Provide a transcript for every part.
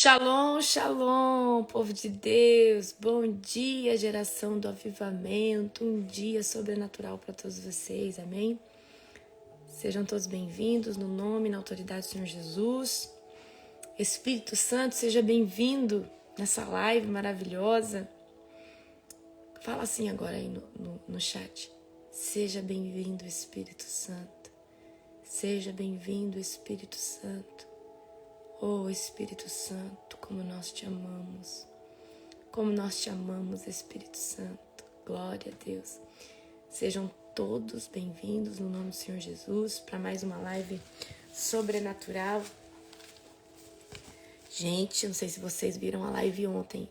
Shalom, shalom, povo de Deus. Bom dia, geração do avivamento. Um dia sobrenatural para todos vocês, amém? Sejam todos bem-vindos no nome e na autoridade do Senhor Jesus. Espírito Santo, seja bem-vindo nessa live maravilhosa. Fala assim agora aí no chat. Seja bem-vindo, Espírito Santo. Seja bem-vindo, Espírito Santo. Oh, Espírito Santo, como nós te amamos. Como nós te amamos, Espírito Santo. Glória a Deus. Sejam todos bem-vindos no nome do Senhor Jesus para mais uma live sobrenatural. Gente, não sei se vocês viram a live ontem.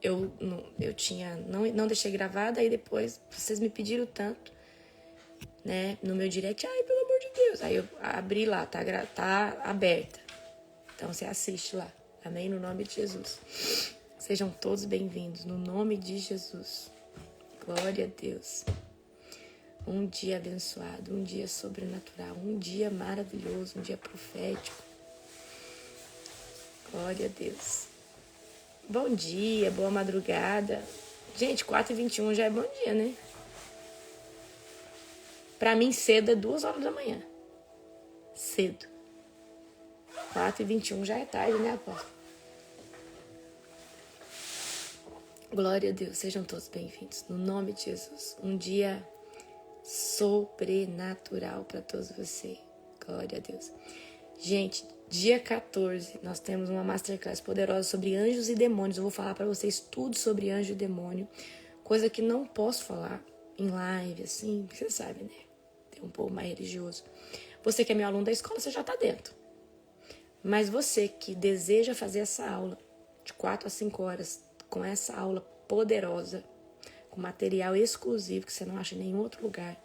Eu não deixei gravada, aí depois vocês me pediram tanto, né, no meu direct. Ai, pelo amor de Deus. Aí eu abri lá, tá aberta. Então você assiste lá, amém? No nome de Jesus. Sejam todos bem-vindos, no nome de Jesus. Glória a Deus. Um dia abençoado, um dia sobrenatural, um dia maravilhoso, um dia profético. Glória a Deus. Bom dia, boa madrugada. Gente, 4h21 já é bom dia, né? Pra mim, cedo é 2 horas da manhã. Cedo. 4h21 já é tarde, né, apóstolo? Glória a Deus, sejam todos bem-vindos. No nome de Jesus, um dia sobrenatural para todos vocês. Glória a Deus. Gente, dia 14, nós temos uma masterclass poderosa sobre anjos e demônios. Eu vou falar para vocês tudo sobre anjo e demônio. Coisa que não posso falar em live, assim, você sabe, né? Tem um povo mais religioso. Você que é meu aluno da escola, você já tá dentro. Mas você que deseja fazer essa aula de 4 a 5 horas, com essa aula poderosa, com material exclusivo que você não acha em nenhum outro lugar,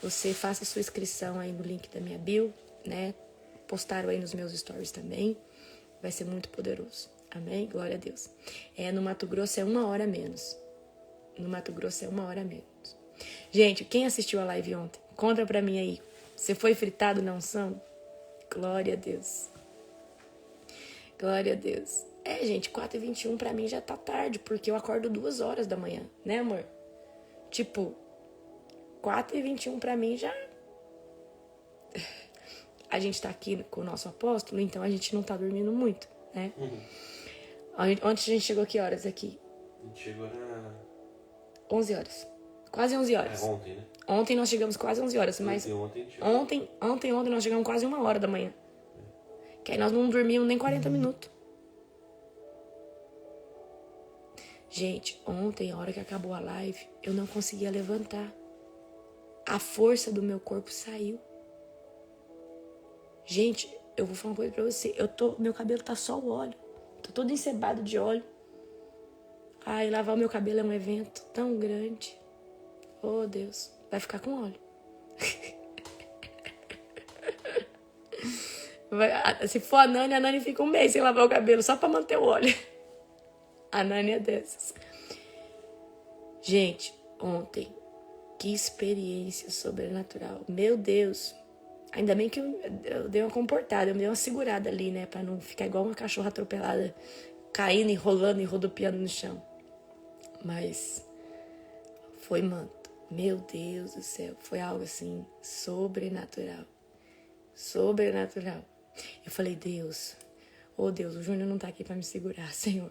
você faça sua inscrição aí no link da minha bio, né? Postaram aí nos meus stories também. Vai ser muito poderoso. Amém? Glória a Deus. No Mato Grosso é 1 hora menos. No Mato Grosso é 1 hora menos. Gente, quem assistiu a live ontem? Conta pra mim aí. Você foi fritado na unção? Glória a Deus. Glória a Deus. Gente, 4h21 pra mim já tá tarde, porque eu acordo 2 horas da manhã, né, amor? Tipo, 4h21 pra mim já... A gente tá aqui com o nosso apóstolo, então a gente não tá dormindo muito, né? Ontem a gente chegou que horas aqui? A gente chegou na... 11 horas. Quase 11 horas. Ontem, né? Ontem nós chegamos quase 11 horas, mas... Ontem nós chegamos quase 1 hora da manhã. Que aí nós não dormimos nem 40 minutos. Gente, ontem, a hora que acabou a live, eu não conseguia levantar. A força do meu corpo saiu. Gente, eu vou falar uma coisa pra você. Meu cabelo tá só o óleo. Tô todo encebado de óleo. Ai, lavar o meu cabelo é um evento tão grande. Oh, Deus. Vai ficar com óleo. Se for a Nani fica 1 mês sem lavar o cabelo, só pra manter o óleo. A Nani é dessas. Gente, ontem, que experiência sobrenatural. Meu Deus. Ainda bem que eu dei uma comportada, eu dei uma segurada ali, né? Pra não ficar igual uma cachorra atropelada, caindo, enrolando e rodopiando no chão. Mas foi manto. Meu Deus do céu. Foi algo assim, sobrenatural. Sobrenatural. Eu falei, Deus, oh Deus, o Júnior não tá aqui pra me segurar, Senhor.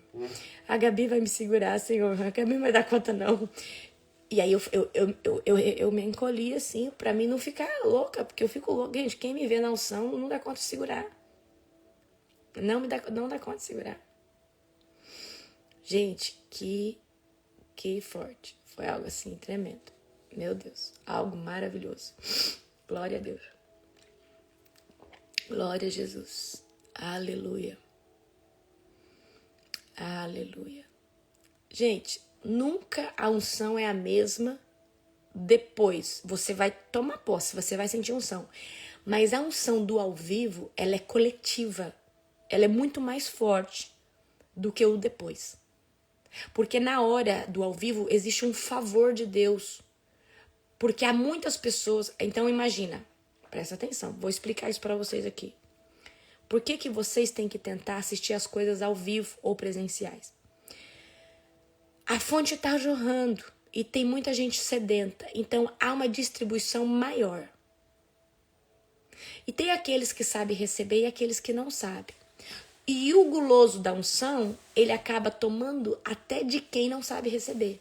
A Gabi vai me segurar, Senhor. A Gabi não vai dar conta, não. E aí eu me encolhi assim, pra mim não ficar louca, porque eu fico louca. Gente, quem me vê na unção não dá conta de segurar. Não dá conta de segurar. Gente, que forte. Foi algo assim, tremendo. Meu Deus, algo maravilhoso. Glória a Deus. Glória a Jesus. Aleluia. Aleluia. Gente, nunca a unção é a mesma depois. Você vai tomar posse, você vai sentir unção. Mas a unção do ao vivo, ela é coletiva. Ela é muito mais forte do que o depois. Porque na hora do ao vivo existe um favor de Deus. Porque há muitas pessoas... Então imagina, presta atenção, vou explicar isso para vocês aqui. Por que vocês têm que tentar assistir as coisas ao vivo ou presenciais? A fonte está jorrando e tem muita gente sedenta, então há uma distribuição maior. E tem aqueles que sabem receber e aqueles que não sabem. E o guloso da unção, ele acaba tomando até de quem não sabe receber.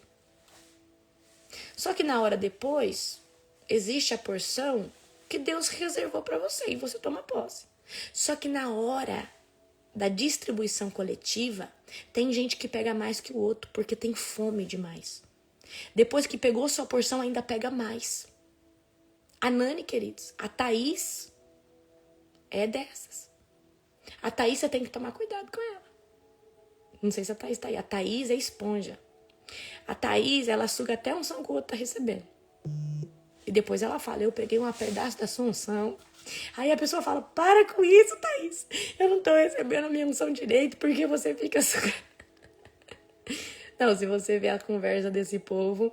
Só que na hora depois, existe a porção que Deus reservou para você e você toma posse. Só que na hora da distribuição coletiva, tem gente que pega mais que o outro porque tem fome demais. Depois que pegou sua porção, ainda pega mais. A Nani, queridos, a Thaís é dessas. A Thaís, você tem que tomar cuidado com ela. Não sei se a Thaís tá aí. A Thaís é esponja. A Thaís, ela suga até a unção que o outro tá recebendo. E depois ela fala, eu peguei um pedaço da sua unção. Aí a pessoa fala, para com isso, Thaís. Eu não tô recebendo a minha unção direito, porque você fica sugando. Não, se você ver a conversa desse povo,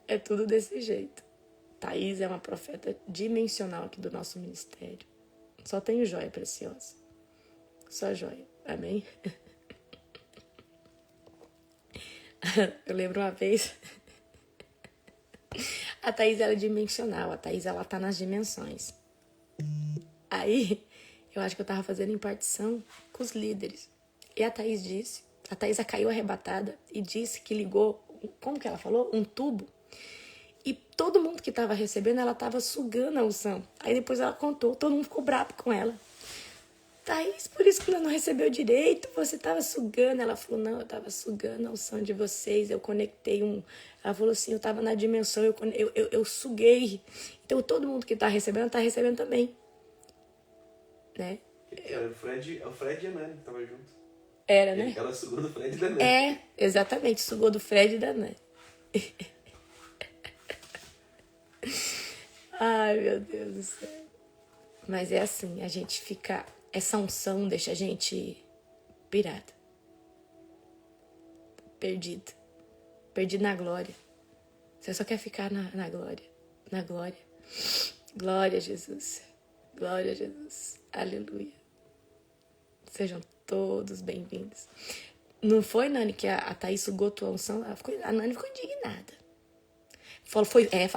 é tudo desse jeito. Thaís é uma profeta dimensional aqui do nosso ministério. Só tenho joia preciosa. Só joia. Amém? Eu lembro uma vez... A Thaís, ela é dimensional. A Thaís, ela tá nas dimensões. Aí, eu acho que eu tava fazendo impartição com os líderes. E a Thaís disse... A Thaís caiu arrebatada e disse que ligou... Como que ela falou? Um tubo. E todo mundo que tava recebendo, ela tava sugando a unção. Aí depois ela contou, todo mundo ficou bravo com ela. Thaís, por isso que ela não recebeu direito, você tava sugando. Ela falou, não, eu tava sugando a unção de vocês, eu conectei um... Ela falou assim, eu tava na dimensão, eu suguei. Então todo mundo que tá recebendo também. Né? Era o Fred e a Nani que tava junto. Era, né? Ela sugou do Fred e da Nani. É, exatamente, sugou do Fred e da Nani. Ai, meu Deus do céu. Mas é assim, a gente fica... Essa unção deixa a gente pirada. Perdido. Perdido na glória. Você só quer ficar na glória. Na glória. Glória a Jesus. Glória a Jesus. Aleluia. Sejam todos bem-vindos. Não foi, Nani, que a Thaís sugou tua unção? A Nani ficou indignada.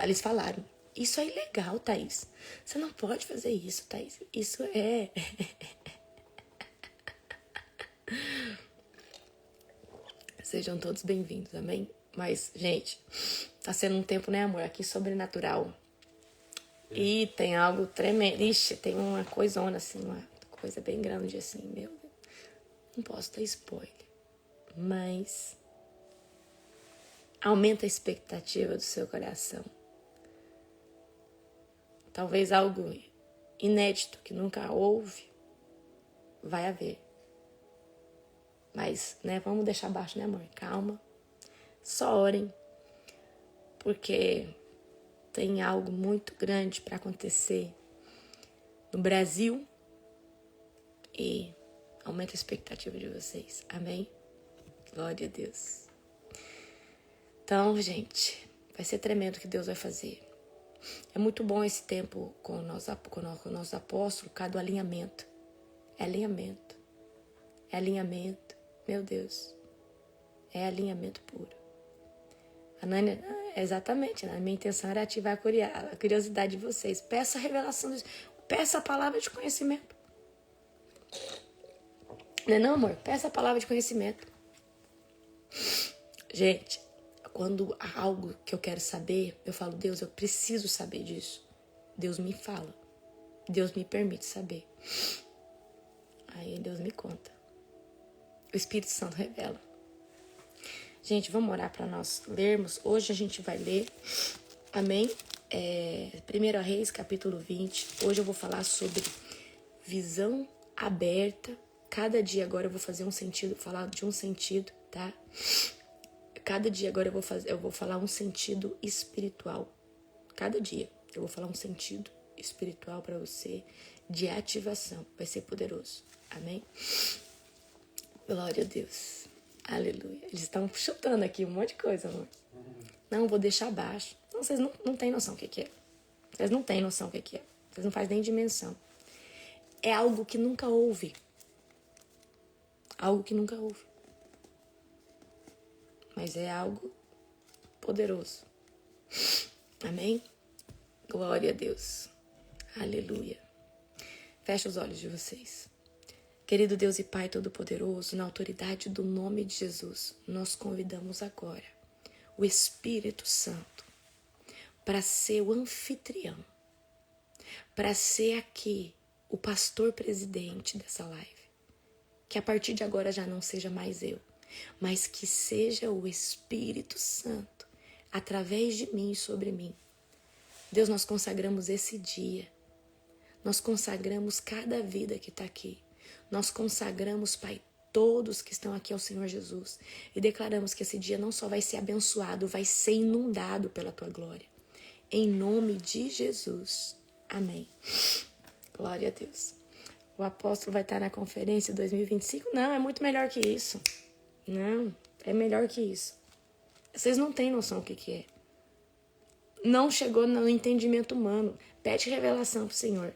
Eles falaram. Isso é ilegal, Thaís. Você não pode fazer isso, Thaís. Isso é... Sejam todos bem-vindos, amém? Mas, gente, tá sendo um tempo, né, amor? Aqui sobrenatural. E tem algo tremendo. Ixi, tem uma coisona, assim, uma coisa bem grande, assim, meu Deus. Não posso dar spoiler. Mas aumenta a expectativa do seu coração. Talvez algo inédito que nunca houve, vai haver. Mas, né, vamos deixar baixo, né, amor? Calma. Só orem. Porque tem algo muito grande para acontecer no Brasil. E aumenta a expectativa de vocês. Amém? Glória a Deus. Então, gente, vai ser tremendo o que Deus vai fazer. É muito bom esse tempo com o nosso apóstolo, por causa do alinhamento. É alinhamento. É alinhamento. Meu Deus. É alinhamento puro. A Nani, exatamente, a minha intenção era ativar a curiosidade de vocês. Peça a revelação, peça a palavra de conhecimento. Não é não, amor? Peça a palavra de conhecimento. Gente, quando há algo que eu quero saber, eu falo, Deus, eu preciso saber disso. Deus me fala. Deus me permite saber. Aí Deus me conta. O Espírito Santo revela. Gente, vamos orar para nós lermos. Hoje a gente vai ler, amém? 1 Reis, capítulo 20. Hoje eu vou falar sobre visão aberta. Cada dia agora eu vou fazer um sentido, falar de um sentido, tá? Cada dia agora eu vou falar um sentido espiritual. Cada dia eu vou falar um sentido espiritual para você de ativação. Vai ser poderoso. Amém? Glória a Deus. Aleluia. Eles estão chutando aqui um monte de coisa, amor. Não, vou deixar abaixo. Não, vocês não têm noção o que é. Vocês não têm noção o que é. Vocês não fazem nem dimensão. é algo que nunca houve. Algo que nunca houve. Mas é algo poderoso. Amém? Glória a Deus. Aleluia. Fecha os olhos de vocês. Querido Deus e Pai Todo-Poderoso, na autoridade do nome de Jesus, nós convidamos agora o Espírito Santo para ser o anfitrião, para ser aqui o pastor presidente dessa live. Que a partir de agora já não seja mais eu, mas que seja o Espírito Santo através de mim e sobre mim. Deus, nós consagramos esse dia. Nós consagramos cada vida que está aqui. Nós consagramos, Pai, todos que estão aqui ao Senhor Jesus. E declaramos que esse dia não só vai ser abençoado, vai ser inundado pela Tua glória. Em nome de Jesus. Amém. Glória a Deus. O apóstolo vai estar na conferência 2025? Não, é muito melhor que isso. Não, é melhor que isso. Vocês não têm noção o que é. Não chegou no entendimento humano. Pede revelação pro Senhor.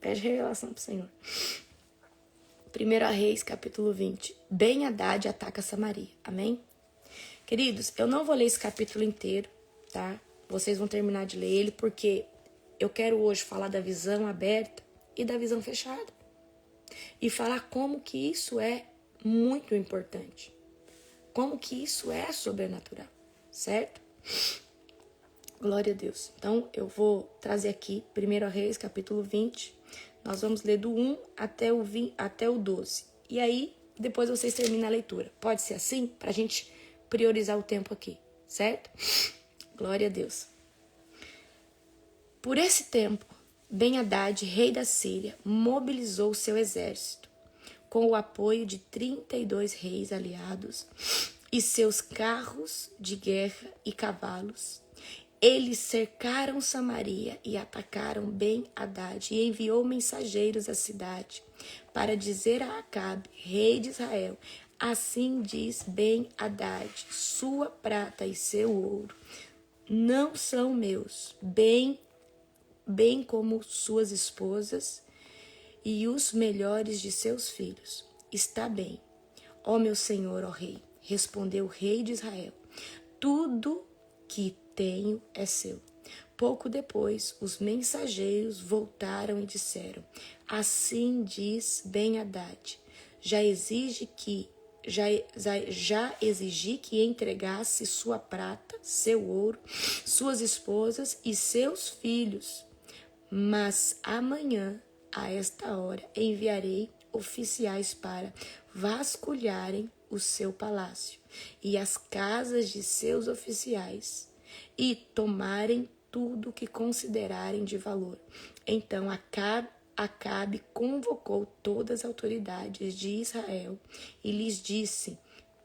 Pede revelação pro Senhor. 1 Reis, capítulo 20. Ben-Hadad ataca Samaria. Amém? Queridos, eu não vou ler esse capítulo inteiro, tá? Vocês vão terminar de ler ele, porque eu quero hoje falar da visão aberta e da visão fechada. E falar como que isso é muito importante. Como que isso é sobrenatural, certo? Glória a Deus. Então, eu vou trazer aqui 1 Reis, capítulo 20. Nós vamos ler do 1 até o 12. E aí, depois vocês terminam a leitura. Pode ser assim? Pra gente priorizar o tempo aqui, certo? Glória a Deus. Por esse tempo, Ben-Hadad, rei da Síria, mobilizou seu exército, com o apoio de 32 reis aliados e seus carros de guerra e cavalos. Eles cercaram Samaria e atacaram Ben-Hadad e enviou mensageiros à cidade para dizer a Acabe, rei de Israel: assim diz Ben-Hadad, sua prata e seu ouro não são meus, bem como suas esposas e os melhores de seus filhos. Está bem, ó meu senhor, ó rei, respondeu o rei de Israel, tudo que tenho é seu. Pouco depois, os mensageiros voltaram e disseram: assim diz Ben-Hadad, já exigi que entregasse sua prata, seu ouro, suas esposas e seus filhos. Mas amanhã, a esta hora, enviarei oficiais para vasculharem o seu palácio e as casas de seus oficiais e tomarem tudo o que considerarem de valor. Então Acabe convocou todas as autoridades de Israel e lhes disse: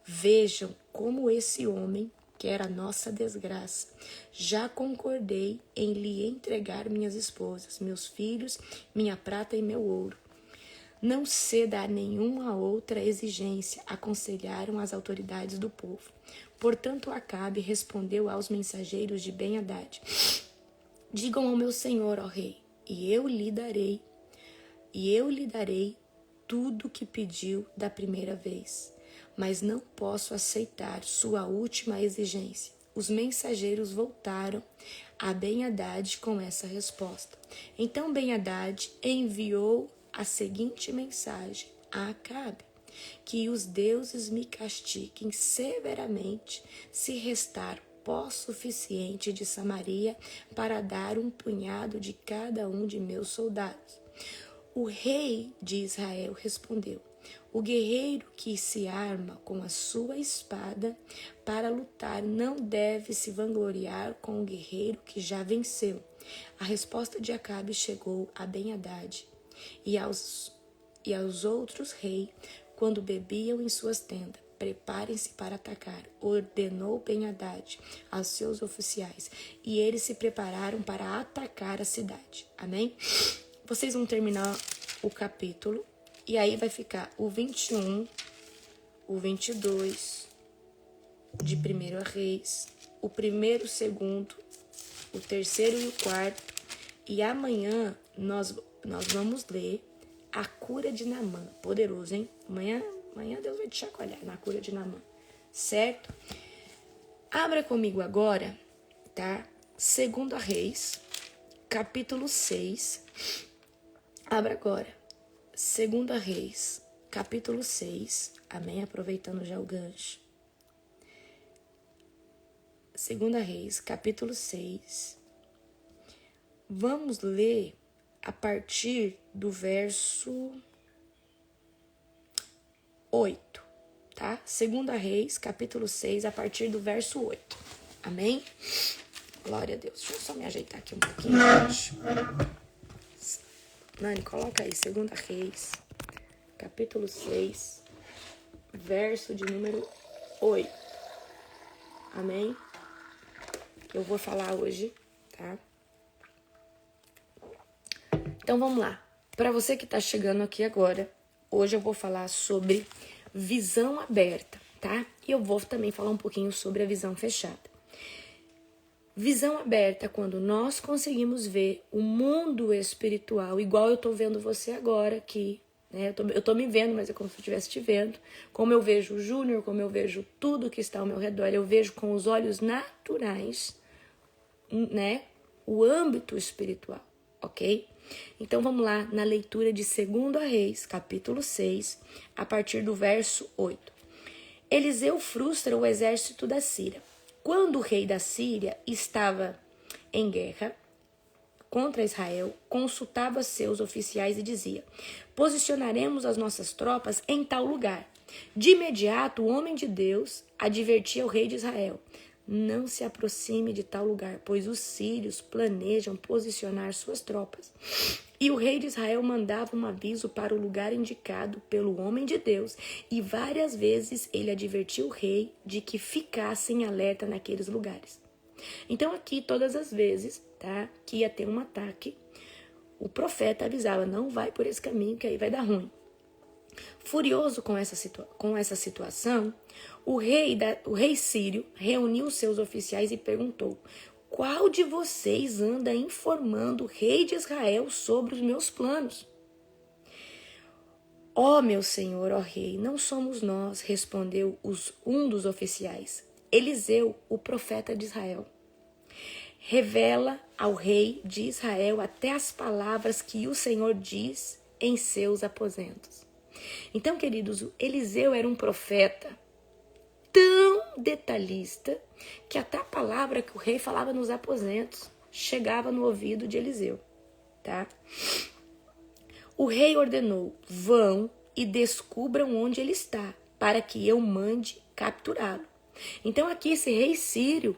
vejam como esse homem quer a nossa desgraça. Já concordei em lhe entregar minhas esposas, meus filhos, minha prata e meu ouro. Não ceda a nenhuma outra exigência, aconselharam as autoridades do povo. Portanto, Acabe respondeu aos mensageiros de Ben-Hadad: digam ao meu senhor, ó rei, e eu lhe darei tudo o que pediu da primeira vez, mas não posso aceitar sua última exigência. Os mensageiros voltaram a Ben-Hadad com essa resposta. Então Ben-Hadad enviou a seguinte mensagem a Acabe: que os deuses me castiguem severamente se restar pó suficiente de Samaria para dar um punhado de cada um de meus soldados. O rei de Israel respondeu: o guerreiro que se arma com a sua espada para lutar não deve se vangloriar com o guerreiro que já venceu. A resposta de Acabe chegou a Ben-Hadad e aos outros reis quando bebiam em suas tendas. Preparem-se para atacar, ordenou Ben-Hadad aos seus oficiais, e eles se prepararam para atacar a cidade. Amém? Vocês vão terminar o capítulo, e aí vai ficar o 21, o 22 de 1 Reis, o 1º, o 2º, o 3º e o 4º, E amanhã nós vamos ler a cura de Naamã. Poderoso, hein? Amanhã Deus vai te chacoalhar na cura de Naamã. Certo? Abra comigo agora, tá? 2 Reis, capítulo 6. Abra agora. 2 Reis, capítulo 6. Amém? Aproveitando já o gancho. 2 Reis, capítulo 6. Vamos ler a partir do verso 8, tá? 2 Reis, capítulo 6, a partir do verso 8. Amém? Glória a Deus. Deixa eu só me ajeitar aqui um pouquinho, gente. Nani, coloca aí, 2 Reis, capítulo 6, verso de número 8. Amém? Eu vou falar hoje, tá? Então vamos lá. Para você que tá chegando aqui agora, hoje eu vou falar sobre visão aberta, tá? E eu vou também falar um pouquinho sobre a visão fechada. Visão aberta é quando nós conseguimos ver o mundo espiritual, igual eu tô vendo você agora aqui, né? Eu tô me vendo, mas é como se eu estivesse te vendo. Como eu vejo o Júnior, como eu vejo tudo que está ao meu redor, eu vejo com os olhos naturais, né? O âmbito espiritual, ok? Então vamos lá na leitura de 2 Reis, capítulo 6, a partir do verso 8. Eliseu frustra o exército da Síria. Quando o rei da Síria estava em guerra contra Israel, consultava seus oficiais e dizia: posicionaremos as nossas tropas em tal lugar. De imediato, o homem de Deus advertia o rei de Israel: não se aproxime de tal lugar, pois os sírios planejam posicionar suas tropas. E o rei de Israel mandava um aviso para o lugar indicado pelo homem de Deus, e várias vezes ele advertia o rei de que ficasse em alerta naqueles lugares. Então aqui, todas as vezes, tá, que ia ter um ataque, o profeta avisava: não vai por esse caminho que aí vai dar ruim. Furioso com essa situação, o rei sírio reuniu seus oficiais e perguntou: qual de vocês anda informando o rei de Israel sobre os meus planos? Ó meu senhor, ó rei, não somos nós, respondeu um dos oficiais. Eliseu, o profeta de Israel. Revela ao rei de Israel até as palavras que o Senhor diz em seus aposentos. Então, queridos, Eliseu era um profeta tão detalhista que até a palavra que o rei falava nos aposentos chegava no ouvido de Eliseu, tá? O rei ordenou: vão e descubram onde ele está, para que eu mande capturá-lo. Então aqui esse rei sírio,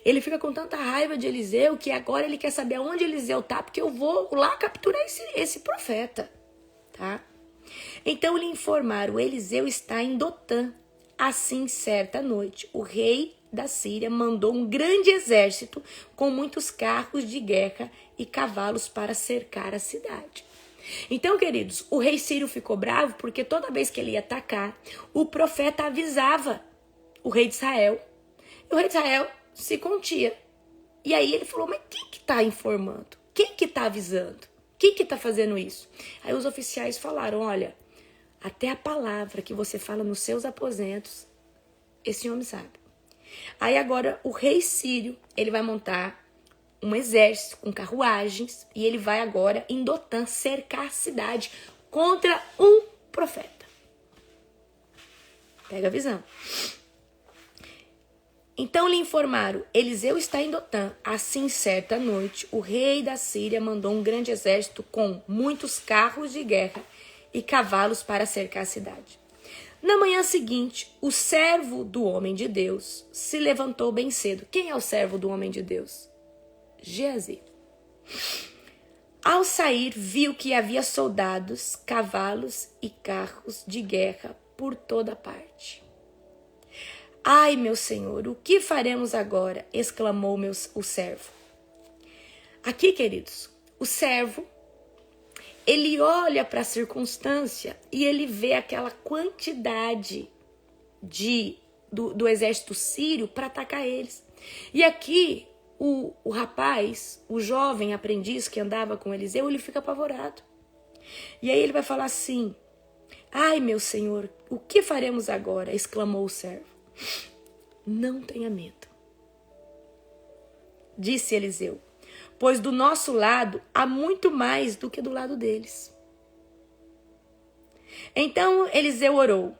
ele fica com tanta raiva de Eliseu que agora ele quer saber aonde Eliseu está, porque eu vou lá capturar esse profeta, tá? Então lhe informaram: Eliseu está em Dotã. Assim, certa noite, o rei da Síria mandou um grande exército com muitos carros de guerra e cavalos para cercar a cidade. Então, queridos, o rei sírio ficou bravo porque toda vez que ele ia atacar, o profeta avisava o rei de Israel. E o rei de Israel se contia. E aí ele falou: mas quem que está informando? Quem que está avisando? Quem que está fazendo isso? Aí os oficiais falaram: olha, até a palavra que você fala nos seus aposentos, esse homem sabe. Aí agora o rei sírio, ele vai montar um exército com carruagens e ele vai agora em Dotã cercar a cidade contra um profeta. Pega a visão. Então lhe informaram: Eliseu está em Dotã. Assim, certa noite, o rei da Síria mandou um grande exército com muitos carros de guerra e cavalos para cercar a cidade. Na manhã seguinte, o servo do homem de Deus se levantou bem cedo. Quem é o servo do homem de Deus? Geazi. Ao sair, viu que havia soldados, cavalos e carros de guerra por toda parte. Ai, meu senhor, o que faremos agora? Exclamou o servo. Aqui, queridos, o servo, ele olha para a circunstância e ele vê aquela quantidade do exército sírio para atacar eles. E aqui, o rapaz, o jovem aprendiz que andava com Eliseu, ele fica apavorado. E aí ele vai falar assim: ai, meu senhor, o que faremos agora? Exclamou o servo. Não tenha medo, disse Eliseu, pois do nosso lado há muito mais do que do lado deles. Então Eliseu orou.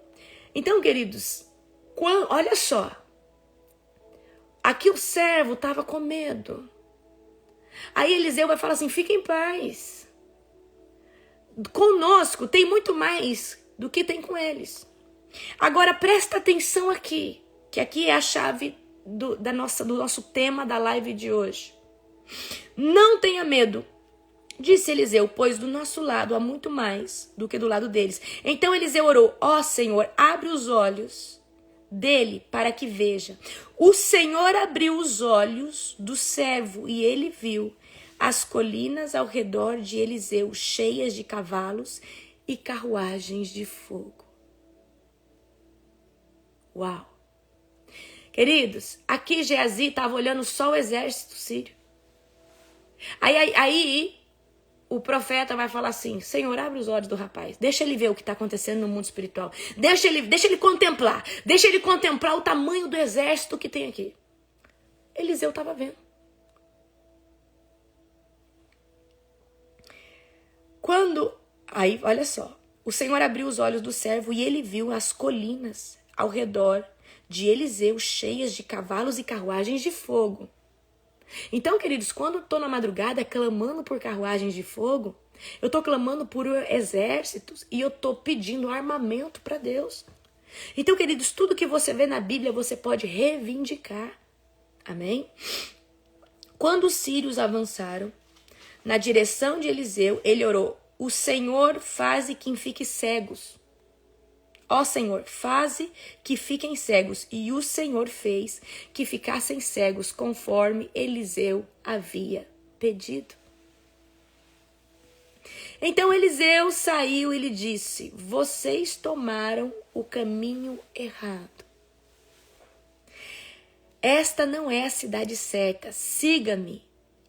Então, queridos, olha só. Aqui o servo estava com medo. Aí Eliseu vai falar assim: fica em paz. Conosco tem muito mais do que tem com eles. Agora presta atenção aqui, que aqui é a chave do nosso tema da live de hoje. Não tenha medo, disse Eliseu, pois do nosso lado há muito mais do que do lado deles. Então Eliseu orou: ó Senhor, abre os olhos dele para que veja. O Senhor abriu os olhos do servo e ele viu as colinas ao redor de Eliseu cheias de cavalos e carruagens de fogo. Uau! Queridos, aqui Geazi estava olhando só o exército sírio. Aí o profeta vai falar assim: Senhor, abre os olhos do rapaz. Deixa ele ver o que está acontecendo no mundo espiritual. Deixa ele contemplar. Deixa ele contemplar o tamanho do exército que tem aqui. Eliseu estava vendo. Aí, olha só. O Senhor abriu os olhos do servo e ele viu as colinas ao redor de Eliseu cheias de cavalos e carruagens de fogo. Então, queridos, quando eu estou na madrugada clamando por carruagens de fogo, eu estou clamando por exércitos e eu estou pedindo armamento para Deus. Então, queridos, tudo que você vê na Bíblia você pode reivindicar. Amém? Quando os sírios avançaram na direção de Eliseu, ele orou: o Senhor faze que fiquem cegos. Ó Senhor, faze que fiquem cegos. E o Senhor fez que ficassem cegos, conforme Eliseu havia pedido. Então Eliseu saiu e lhe disse: vocês tomaram o caminho errado. Esta não é a cidade certa. Siga-me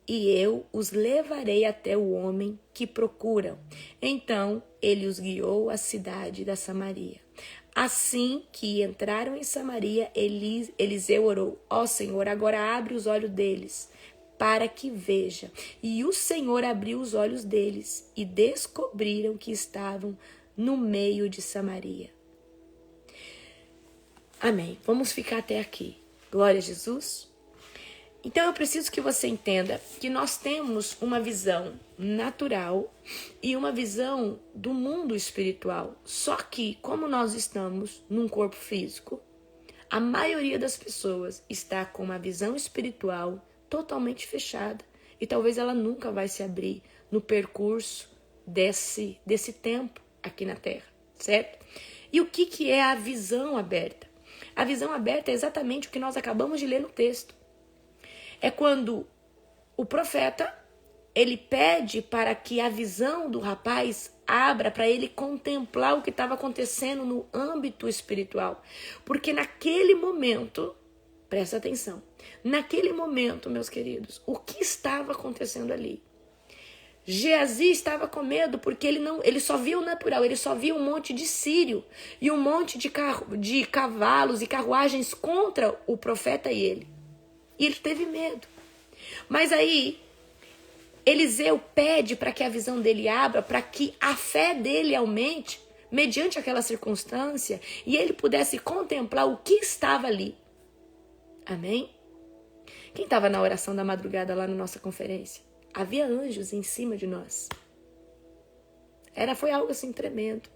e eu os levarei até o homem que procuram. Então ele os guiou à cidade da Samaria. Assim que entraram em Samaria, Eliseu orou: ó Senhor, agora abre os olhos deles, para que veja. E o Senhor abriu os olhos deles, e descobriram que estavam no meio de Samaria. Amém. Vamos ficar até aqui. Glória a Jesus. Então eu preciso que você entenda que nós temos uma visão natural e uma visão do mundo espiritual. Só que, como nós estamos num corpo físico, a maioria das pessoas está com uma visão espiritual totalmente fechada. E talvez ela nunca vai se abrir no percurso desse tempo aqui na Terra, certo? E o que é a visão aberta? A visão aberta é exatamente o que nós acabamos de ler no texto. É quando o profeta, ele pede para que a visão do rapaz abra para ele contemplar o que estava acontecendo no âmbito espiritual. Porque naquele momento, presta atenção, naquele momento, meus queridos, o que estava acontecendo ali? Geazi estava com medo porque ele só via o natural, ele só via um monte de sírio e um monte de cavalos e carruagens contra o profeta e ele. E ele teve medo. Mas aí, Eliseu pede para que a visão dele abra, para que a fé dele aumente, mediante aquela circunstância, e ele pudesse contemplar o que estava ali. Amém? Quem estava na oração da madrugada lá na nossa conferência? Havia anjos em cima de nós. Foi algo assim tremendo.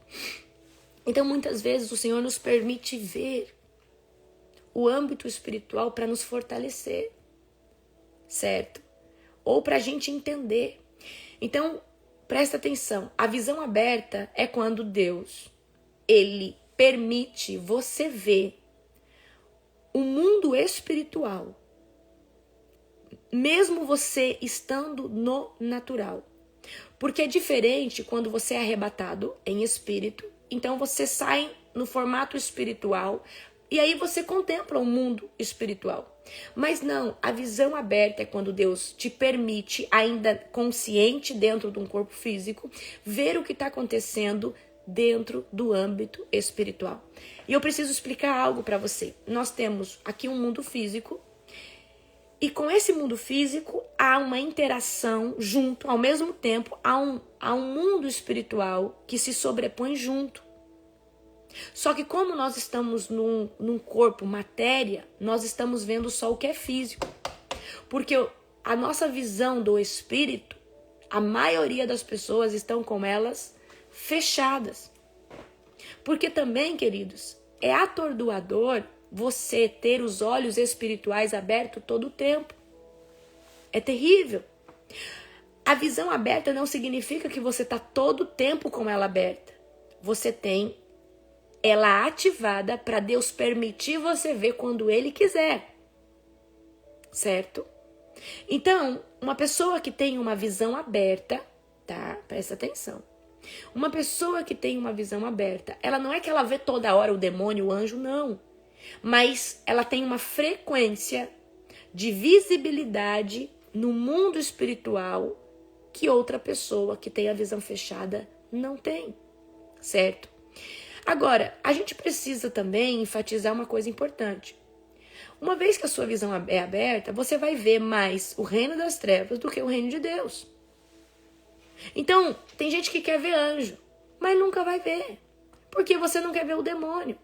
Então, muitas vezes, o Senhor nos permite ver o âmbito espiritual para nos fortalecer, certo? Ou para a gente entender. Então, presta atenção. A visão aberta é quando Deus, ele permite você ver o mundo espiritual, mesmo você estando no natural. Porque é diferente quando você é arrebatado em espírito, então você sai no formato espiritual, e aí você contempla o mundo espiritual. Mas não, a visão aberta é quando Deus te permite, ainda consciente dentro de um corpo físico, ver o que está acontecendo dentro do âmbito espiritual. E eu preciso explicar algo para você. Nós temos aqui um mundo físico, e com esse mundo físico há uma interação junto, ao mesmo tempo, há um mundo espiritual que se sobrepõe junto. Só que como nós estamos num corpo matéria, nós estamos vendo só o que é físico. Porque a nossa visão do espírito, a maioria das pessoas estão com elas fechadas. Porque também, queridos, é atordoador você ter os olhos espirituais abertos todo o tempo. É terrível. A visão aberta não significa que você está todo o tempo com ela aberta. Você tem ela ativada para Deus permitir você ver quando Ele quiser. Certo? Então, uma pessoa que tem uma visão aberta, tá? Presta atenção. Uma pessoa que tem uma visão aberta, ela não é que ela vê toda hora o demônio, o anjo, não. Mas ela tem uma frequência de visibilidade no mundo espiritual que outra pessoa que tem a visão fechada não tem, certo? Agora, a gente precisa também enfatizar uma coisa importante. Uma vez que a sua visão é aberta, você vai ver mais o reino das trevas do que o reino de Deus. Então, tem gente que quer ver anjo, mas nunca vai ver, porque você não quer ver o demônio.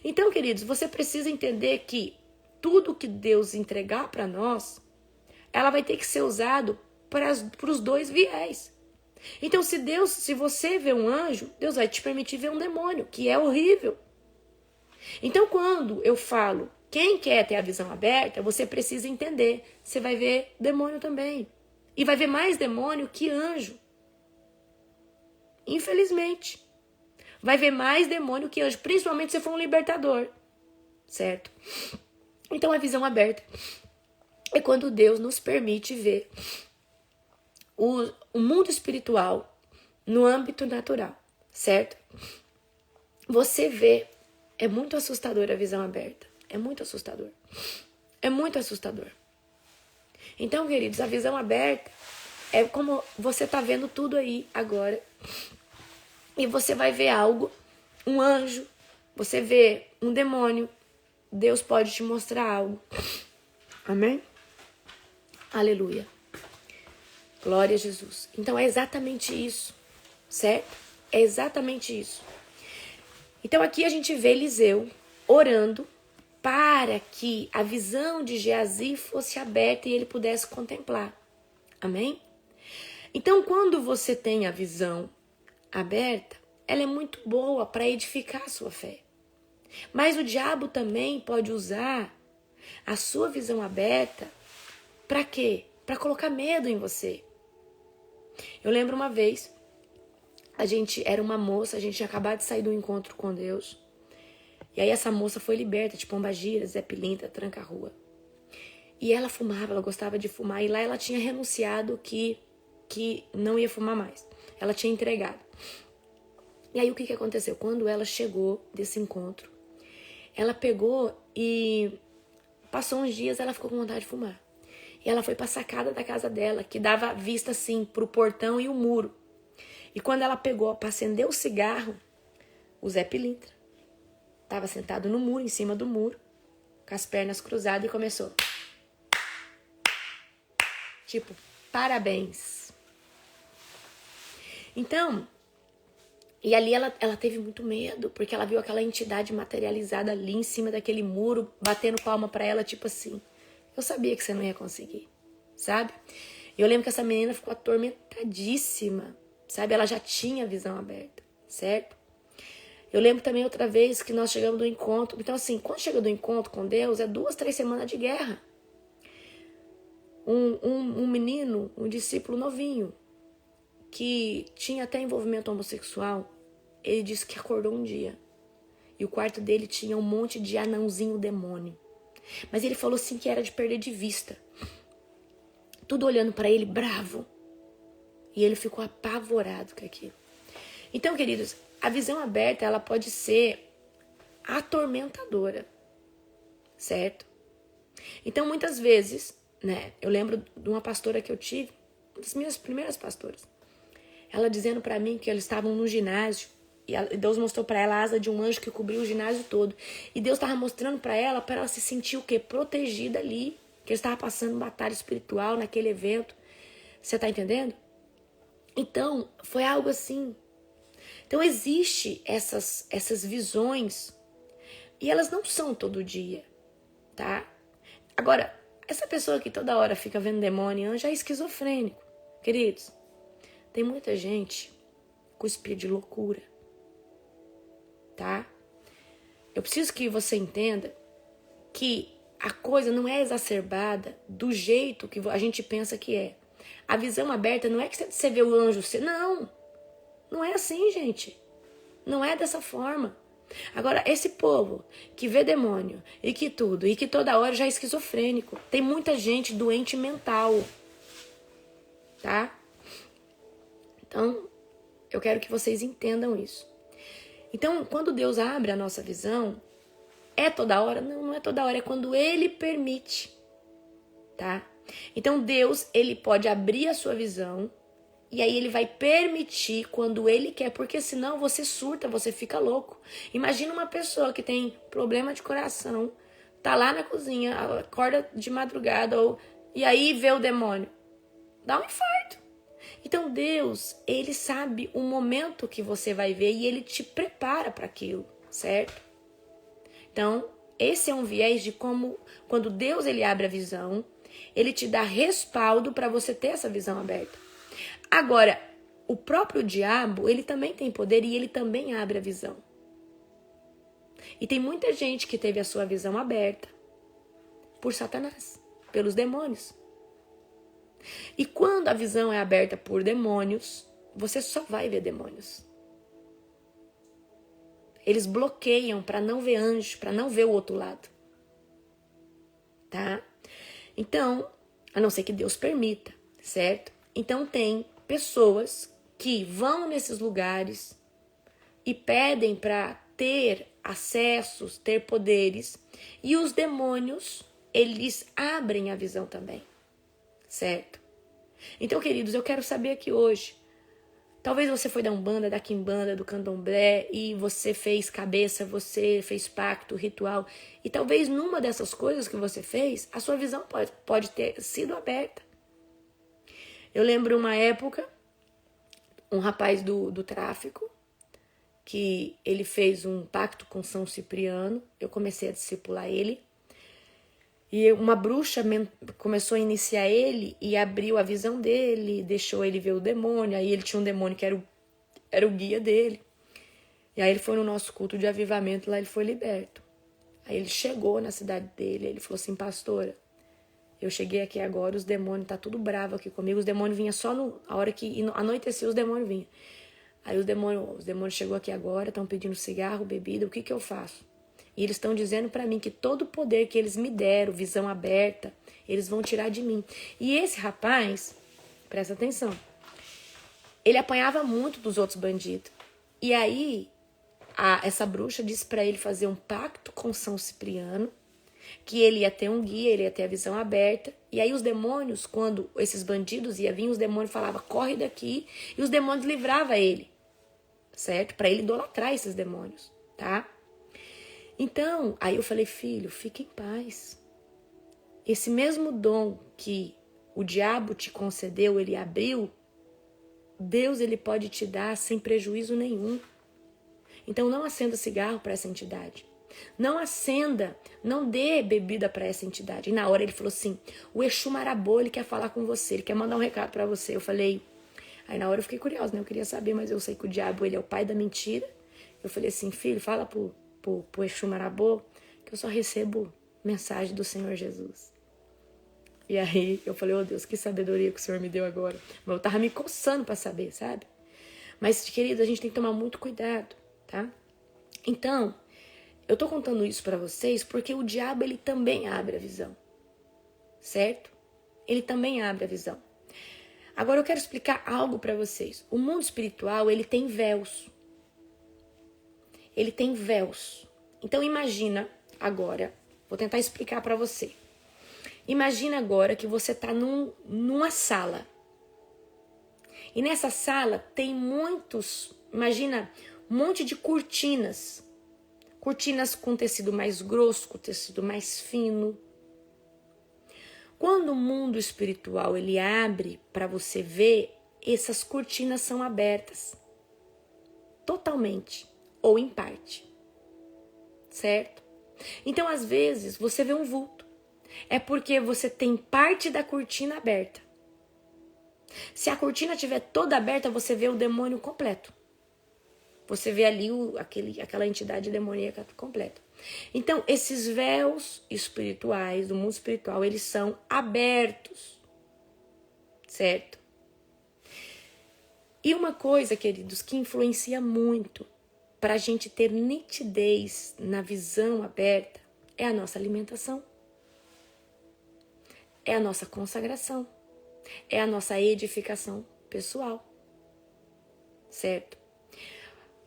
Então, queridos, você precisa entender que tudo que Deus entregar para nós, ela vai ter que ser usado para os dois viés. Então, se você vê um anjo, Deus vai te permitir ver um demônio, que é horrível. Então, quando eu falo, quem quer ter a visão aberta, você precisa entender, você vai ver demônio também. E vai ver mais demônio que anjo. Infelizmente. Vai ver mais demônio que anjo, principalmente se for um libertador, certo? Então a visão aberta é quando Deus nos permite ver o mundo espiritual no âmbito natural, certo? Você vê, é muito assustador a visão aberta, é muito assustador, é muito assustador. Então, queridos, a visão aberta é como você tá vendo tudo aí agora. E você vai ver algo, um anjo, você vê um demônio, Deus pode te mostrar algo. Amém? Aleluia. Glória a Jesus. Então é exatamente isso, certo? É exatamente isso. Então aqui a gente vê Eliseu orando para que a visão de Geazi fosse aberta e ele pudesse contemplar. Amém? Então quando você tem a visão aberta, ela é muito boa para edificar a sua fé. Mas o diabo também pode usar a sua visão aberta para quê? Para colocar medo em você. Eu lembro uma vez, a gente era uma moça, a gente tinha acabado de sair do encontro com Deus. E aí essa moça foi liberta de Pombagira, Zé Pilintra, Tranca-Rua. E ela fumava, ela gostava de fumar. E lá ela tinha renunciado que não ia fumar mais. Ela tinha entregado. E aí o que aconteceu? Quando ela chegou desse encontro, ela pegou e passou uns dias, ela ficou com vontade de fumar. E ela foi pra sacada da casa dela, que dava vista assim pro portão e o muro. E quando ela pegou pra acender o cigarro, o Zé Pilintra tava sentado no muro, em cima do muro, com as pernas cruzadas e começou. Tipo, parabéns. Então, e ali ela teve muito medo, porque ela viu aquela entidade materializada ali em cima daquele muro, batendo palma pra ela, tipo assim, eu sabia que você não ia conseguir, sabe? E eu lembro que essa menina ficou atormentadíssima, sabe? Ela já tinha a visão aberta, certo? Eu lembro também outra vez que nós chegamos do encontro. Então assim, quando chega do encontro com Deus, é 2, 3 semanas de guerra. Um menino, um discípulo novinho, que tinha até envolvimento homossexual, ele disse que acordou um dia e o quarto dele tinha um monte de anãozinho demônio. Mas ele falou assim que era de perder de vista. Tudo olhando para ele, bravo. E ele ficou apavorado com aquilo. Então, queridos, a visão aberta, ela pode ser atormentadora, certo? Então, muitas vezes, né, eu lembro de uma pastora que eu tive, uma das minhas primeiras pastoras, ela dizendo pra mim que eles estavam no ginásio, e Deus mostrou pra ela a asa de um anjo que cobriu o ginásio todo. E Deus estava mostrando pra ela se sentir o quê? Protegida ali, que eles estavam passando batalha espiritual naquele evento. Você tá entendendo? Então, foi algo assim. Então, existe essas visões, e elas não são todo dia, tá? Agora, essa pessoa que toda hora fica vendo demônio e anjo é esquizofrênico. Queridos, tem muita gente com espírito de loucura, tá? Eu preciso que você entenda que a coisa não é exacerbada do jeito que a gente pensa que é. A visão aberta não é que você vê o anjo, não é assim, gente. Não é dessa forma. Agora, esse povo que vê demônio e que tudo, e que toda hora já é esquizofrênico. Tem muita gente doente mental, tá? Então, eu quero que vocês entendam isso. Então, quando Deus abre a nossa visão, é toda hora? Não é toda hora, é quando Ele permite, tá? Então, Deus, Ele pode abrir a sua visão, e aí Ele vai permitir quando Ele quer, porque senão você surta, você fica louco. Imagina uma pessoa que tem problema de coração, tá lá na cozinha, acorda de madrugada, e aí vê o demônio. Dá um infarto. Então Deus, Ele sabe o momento que você vai ver e Ele te prepara para aquilo, certo? Então, esse é um viés de como, quando Deus Ele abre a visão, Ele te dá respaldo para você ter essa visão aberta. Agora, o próprio diabo, ele também tem poder e ele também abre a visão. E tem muita gente que teve a sua visão aberta por Satanás, pelos demônios. E quando a visão é aberta por demônios, você só vai ver demônios. Eles bloqueiam para não ver anjo, para não ver o outro lado. Tá? Então, a não ser que Deus permita, certo? Então tem pessoas que vão nesses lugares e pedem para ter acessos, ter poderes, e os demônios, eles abrem a visão também, certo? Então, queridos, eu quero saber aqui hoje, talvez você foi da Umbanda, da Quimbanda, do Candomblé, e você fez cabeça, você fez pacto, ritual, e talvez numa dessas coisas que você fez, a sua visão pode ter sido aberta. Eu lembro uma época, um rapaz do tráfico, que ele fez um pacto com São Cipriano, eu comecei a discipular ele, e uma bruxa começou a iniciar ele e abriu a visão dele, deixou ele ver o demônio, aí ele tinha um demônio que era o guia dele. E aí ele foi no nosso culto de avivamento, lá ele foi liberto. Aí ele chegou na cidade dele, ele falou assim, pastora, eu cheguei aqui agora, os demônios, tá tudo bravo aqui comigo, os demônios vinham só a hora que anoitecia, os demônios vinham. Aí os demônios chegou aqui agora, estão pedindo cigarro, bebida, o que eu faço? E eles estão dizendo para mim que todo o poder que eles me deram, visão aberta, eles vão tirar de mim. E esse rapaz, presta atenção, ele apanhava muito dos outros bandidos. E aí, essa bruxa disse para ele fazer um pacto com São Cipriano, que ele ia ter um guia, ele ia ter a visão aberta. E aí os demônios, quando esses bandidos iam vir, os demônios falavam, corre daqui. E os demônios livravam ele, certo? Para ele idolatrar esses demônios, tá? Então, aí eu falei, filho, fique em paz. Esse mesmo dom que o diabo te concedeu, ele abriu, Deus ele pode te dar sem prejuízo nenhum. Então não acenda cigarro para essa entidade. Não acenda, não dê bebida para essa entidade. E na hora ele falou assim, o Exu Marabô, ele quer falar com você, ele quer mandar um recado para você. Eu falei, aí na hora eu fiquei curiosa, né? Eu queria saber, mas eu sei que o diabo ele é o pai da mentira. Eu falei assim, filho, fala pro Exu Marabô que eu só recebo mensagem do Senhor Jesus. E aí eu falei, oh Deus, que sabedoria que o Senhor me deu agora. Mas eu tava me coçando para saber, sabe? Mas, querido, a gente tem que tomar muito cuidado, tá? Então, eu tô contando isso para vocês porque o diabo, ele também abre a visão, certo? Ele também abre a visão. Agora eu quero explicar algo para vocês. O mundo espiritual, ele tem véus. Ele tem véus. Então imagina agora Vou tentar explicar para você. Imagina agora que você está numa sala. E nessa sala tem imagina, um monte de cortinas. Cortinas com tecido mais grosso, com tecido mais fino. Quando o mundo espiritual ele abre para você ver, essas cortinas são abertas. Totalmente ou em parte. Certo? Então, às vezes, você vê um vulto. É porque você tem parte da cortina aberta. Se a cortina estiver toda aberta, você vê o demônio completo. Você vê ali aquela entidade demoníaca completa. Então, esses véus espirituais, do mundo espiritual, eles são abertos. Certo? E uma coisa, queridos, que influencia muito para a gente ter nitidez na visão aberta é a nossa alimentação. É a nossa consagração. É a nossa edificação pessoal. Certo?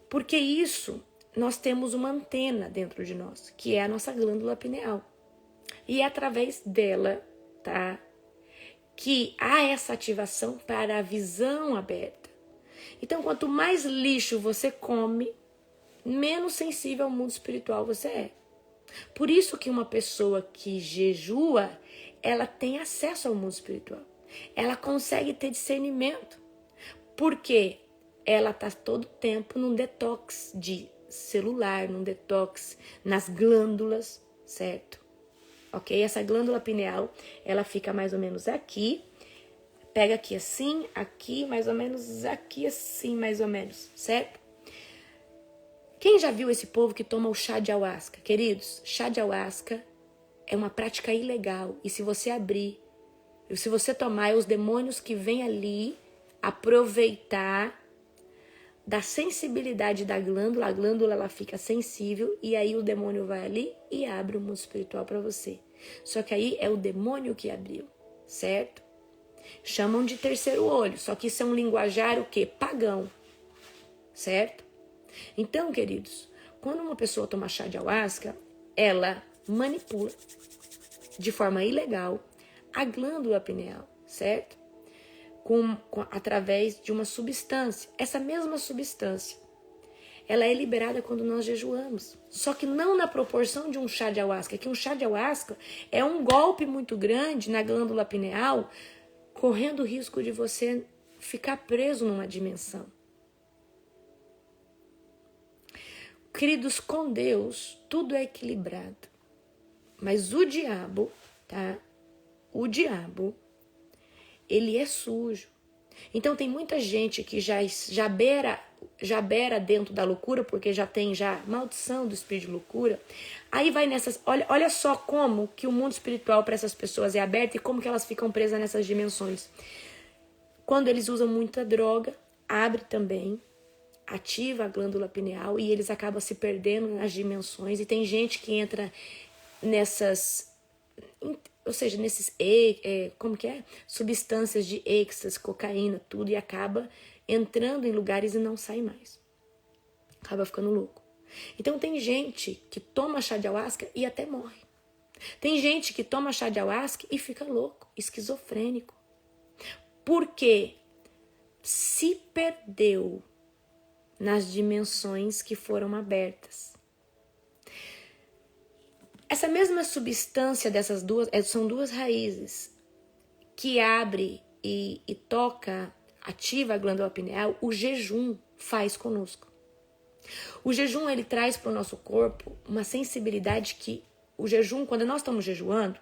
Porque isso, nós temos uma antena dentro de nós, que é a nossa glândula pineal. E é através dela, tá, que há essa ativação para a visão aberta. Então, quanto mais lixo você come, menos sensível ao mundo espiritual você é. Por isso que uma pessoa que jejua, ela tem acesso ao mundo espiritual. Ela consegue ter discernimento. Por quê? Ela está todo tempo num detox de celular, num detox nas glândulas, certo? Ok? Essa glândula pineal, ela fica mais ou menos aqui. Pega aqui assim, aqui, mais ou menos aqui assim, mais ou menos, certo? Quem já viu esse povo que toma o chá de ayahuasca? Queridos, chá de ayahuasca é uma prática ilegal. E se você abrir, se você tomar, é os demônios que vêm ali aproveitar da sensibilidade da glândula. A glândula ela fica sensível e aí o demônio vai ali e abre o mundo espiritual para você. Só que aí é o demônio que abriu, certo? Chamam de terceiro olho, só que isso é um linguajar o quê? Pagão, certo? Então, queridos, quando uma pessoa toma chá de ayahuasca, ela manipula de forma ilegal a glândula pineal, certo? Através de uma substância. Essa mesma substância, ela é liberada quando nós jejuamos. Só que não na proporção de um chá de ayahuasca, que um chá de ayahuasca é um golpe muito grande na glândula pineal, correndo o risco de você ficar preso numa dimensão. Queridos, com Deus, tudo é equilibrado. Mas o diabo, tá? O diabo, ele é sujo. Então tem muita gente que já beira dentro da loucura, porque já tem maldição do espírito de loucura. Aí vai nessas... Olha só como que o mundo espiritual para essas pessoas é aberto e como que elas ficam presas nessas dimensões. Quando eles usam muita droga, abre também, ativa a glândula pineal e eles acabam se perdendo nas dimensões. E tem gente que entra nessas... Ou seja, nesses substâncias de êxtase, cocaína, tudo, e acaba entrando em lugares e não sai mais. Acaba ficando louco. Então tem gente que toma chá de ayahuasca e até morre. Tem gente que toma chá de ayahuasca e fica louco, esquizofrênico. Porque se perdeu nas dimensões que foram abertas. Essa mesma substância dessas duas, são duas raízes que abre e toca, ativa a glândula pineal, o jejum faz conosco. O jejum, ele traz para o nosso corpo uma sensibilidade que o jejum, quando nós estamos jejuando,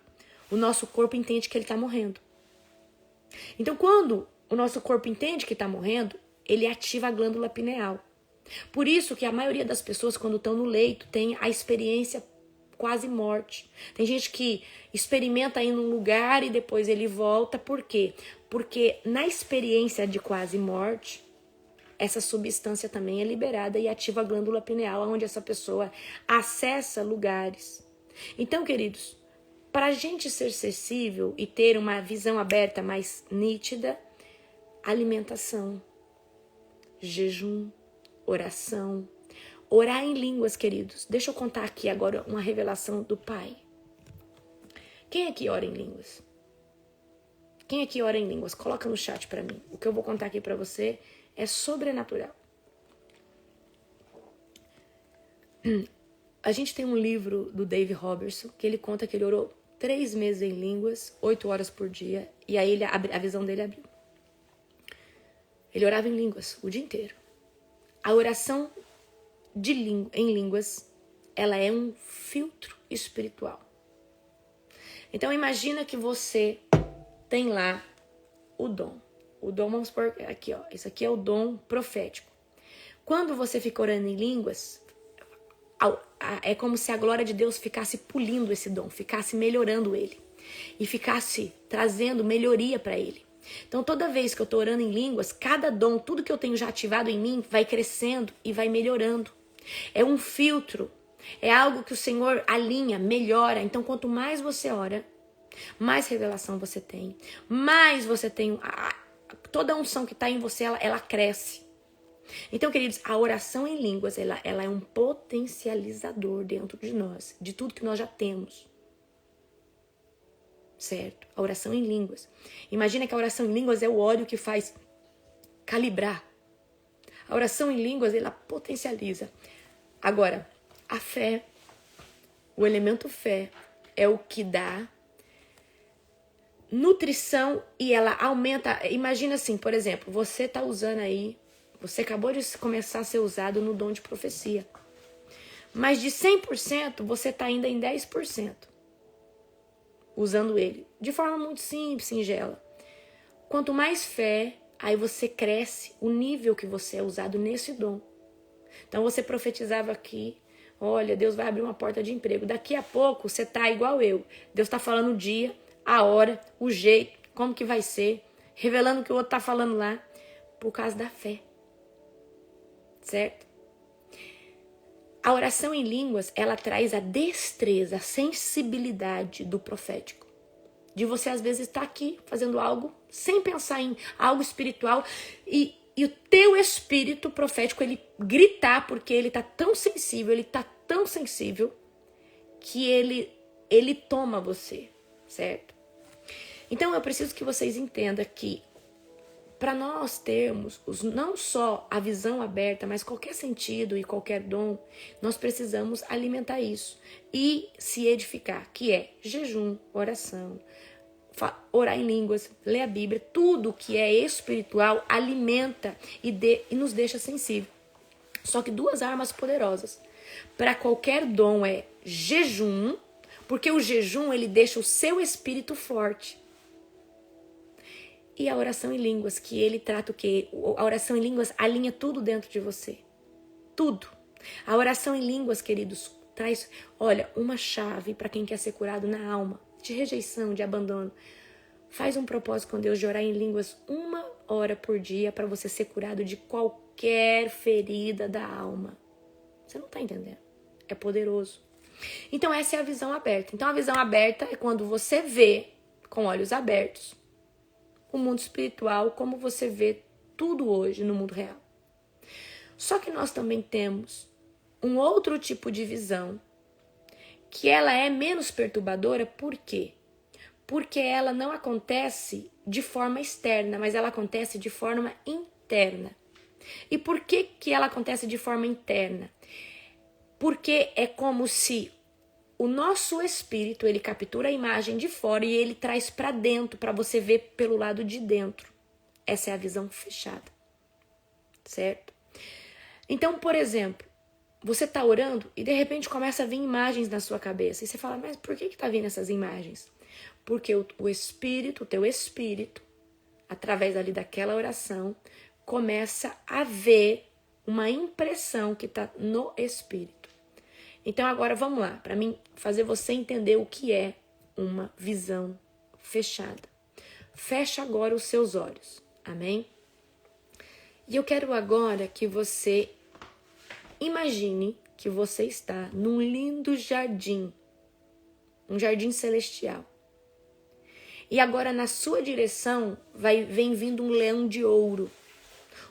o nosso corpo entende que ele está morrendo. Então, quando o nosso corpo entende que está morrendo, ele ativa a glândula pineal. Por isso que a maioria das pessoas, quando estão no leito, tem a experiência quase morte. Tem gente que experimenta ir num lugar e depois ele volta. Por quê? Porque na experiência de quase morte, essa substância também é liberada e ativa a glândula pineal, onde essa pessoa acessa lugares. Então, queridos, para a gente ser sensível e ter uma visão aberta mais nítida, alimentação, jejum, oração, orar em línguas, queridos. Deixa eu contar aqui agora uma revelação do Pai. Quem aqui ora em línguas? Quem aqui ora em línguas? Coloca no chat pra mim. O que eu vou contar aqui pra você é sobrenatural. A gente tem um livro do Dave Robertson, que ele conta que ele orou 3 meses em línguas, 8 horas por dia, e aí a visão dele abriu. Ele orava em línguas o dia inteiro. A oração em línguas, ela é um filtro espiritual. Então imagina que você tem lá o dom. O dom, vamos supor, aqui, ó. Esse aqui é o dom profético. Quando você fica orando em línguas, é como se a glória de Deus ficasse pulindo esse dom, ficasse melhorando ele. E ficasse trazendo melhoria para ele. Então toda vez que eu tô orando em línguas, cada dom, tudo que eu tenho já ativado em mim, vai crescendo e vai melhorando. É um filtro. É algo que o Senhor alinha, melhora. Então quanto mais você ora, mais revelação você tem. Mais você tem... toda a unção que está em você, ela cresce. Então, queridos, a oração em línguas, ela é um potencializador dentro de nós, de tudo que nós já temos. Certo? A oração em línguas. Imagina que a oração em línguas é o óleo que faz calibrar. A oração em línguas, ela potencializa. Agora, a fé, o elemento fé, é o que dá nutrição e ela aumenta. Imagina assim, por exemplo, você está usando aí, você acabou de começar a ser usado no dom de profecia. Mas de 100%, você está ainda em 10%. Usando ele. De forma muito simples, singela. Quanto mais fé, aí você cresce o nível que você é usado nesse dom. Então você profetizava aqui, olha, Deus vai abrir uma porta de emprego. Daqui a pouco você tá igual eu. Deus está falando o dia, a hora, o jeito, como que vai ser, revelando o que o outro está falando lá, por causa da fé. Certo? A oração em línguas, ela traz a destreza, a sensibilidade do profético. De você, às vezes, estar aqui fazendo algo sem pensar em algo espiritual e o teu espírito profético, ele gritar porque ele está tão sensível, que ele toma você, certo? Então, eu preciso que vocês entendam que para nós termos não só a visão aberta, mas qualquer sentido e qualquer dom, nós precisamos alimentar isso e se edificar, que é jejum, oração, orar em línguas, ler a Bíblia, tudo que é espiritual alimenta e nos deixa sensível. Só que 2 armas poderosas para qualquer dom é jejum, porque o jejum ele deixa o seu espírito forte. E a oração em línguas, que ele trata o quê? A oração em línguas alinha tudo dentro de você. Tudo. A oração em línguas, queridos, traz, olha, uma chave para quem quer ser curado na alma, de rejeição, de abandono. Faz um propósito com Deus de orar em línguas 1 hora por dia para você ser curado de qualquer ferida da alma. Você não está entendendo? É poderoso. Então essa é a visão aberta. Então a visão aberta é quando você vê com olhos abertos o mundo espiritual como você vê tudo hoje no mundo real. Só que nós também temos um outro tipo de visão que ela é menos perturbadora. Por quê? Porque ela não acontece de forma externa, mas ela acontece de forma interna. E por que que ela acontece de forma interna? Porque é como se o nosso espírito, ele captura a imagem de fora e ele traz para dentro, para você ver pelo lado de dentro. Essa é a visão fechada. Certo? Então, por exemplo, você está orando e de repente começa a vir imagens na sua cabeça. E você fala, mas por que está vindo essas imagens? Porque o espírito, o teu espírito, através ali daquela oração, começa a ver uma impressão que está no espírito. Então agora vamos lá, para mim fazer você entender o que é uma visão fechada. Fecha agora os seus olhos, amém? E eu quero agora que você imagine que você está num lindo jardim, um jardim celestial. E agora na sua direção vem vindo um leão de ouro,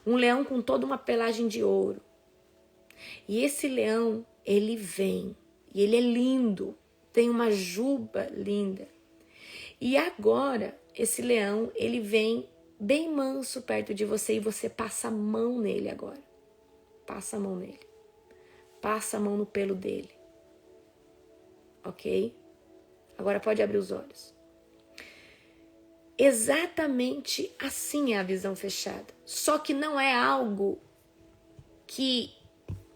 um leão com toda uma pelagem de ouro. E esse leão, ele vem, e ele é lindo, tem uma juba linda. E agora, esse leão, ele vem bem manso perto de você e você passa a mão nele agora. Passa a mão nele. Passa a mão no pelo dele. Ok? Agora pode abrir os olhos. Exatamente assim é a visão fechada. Só que não é algo que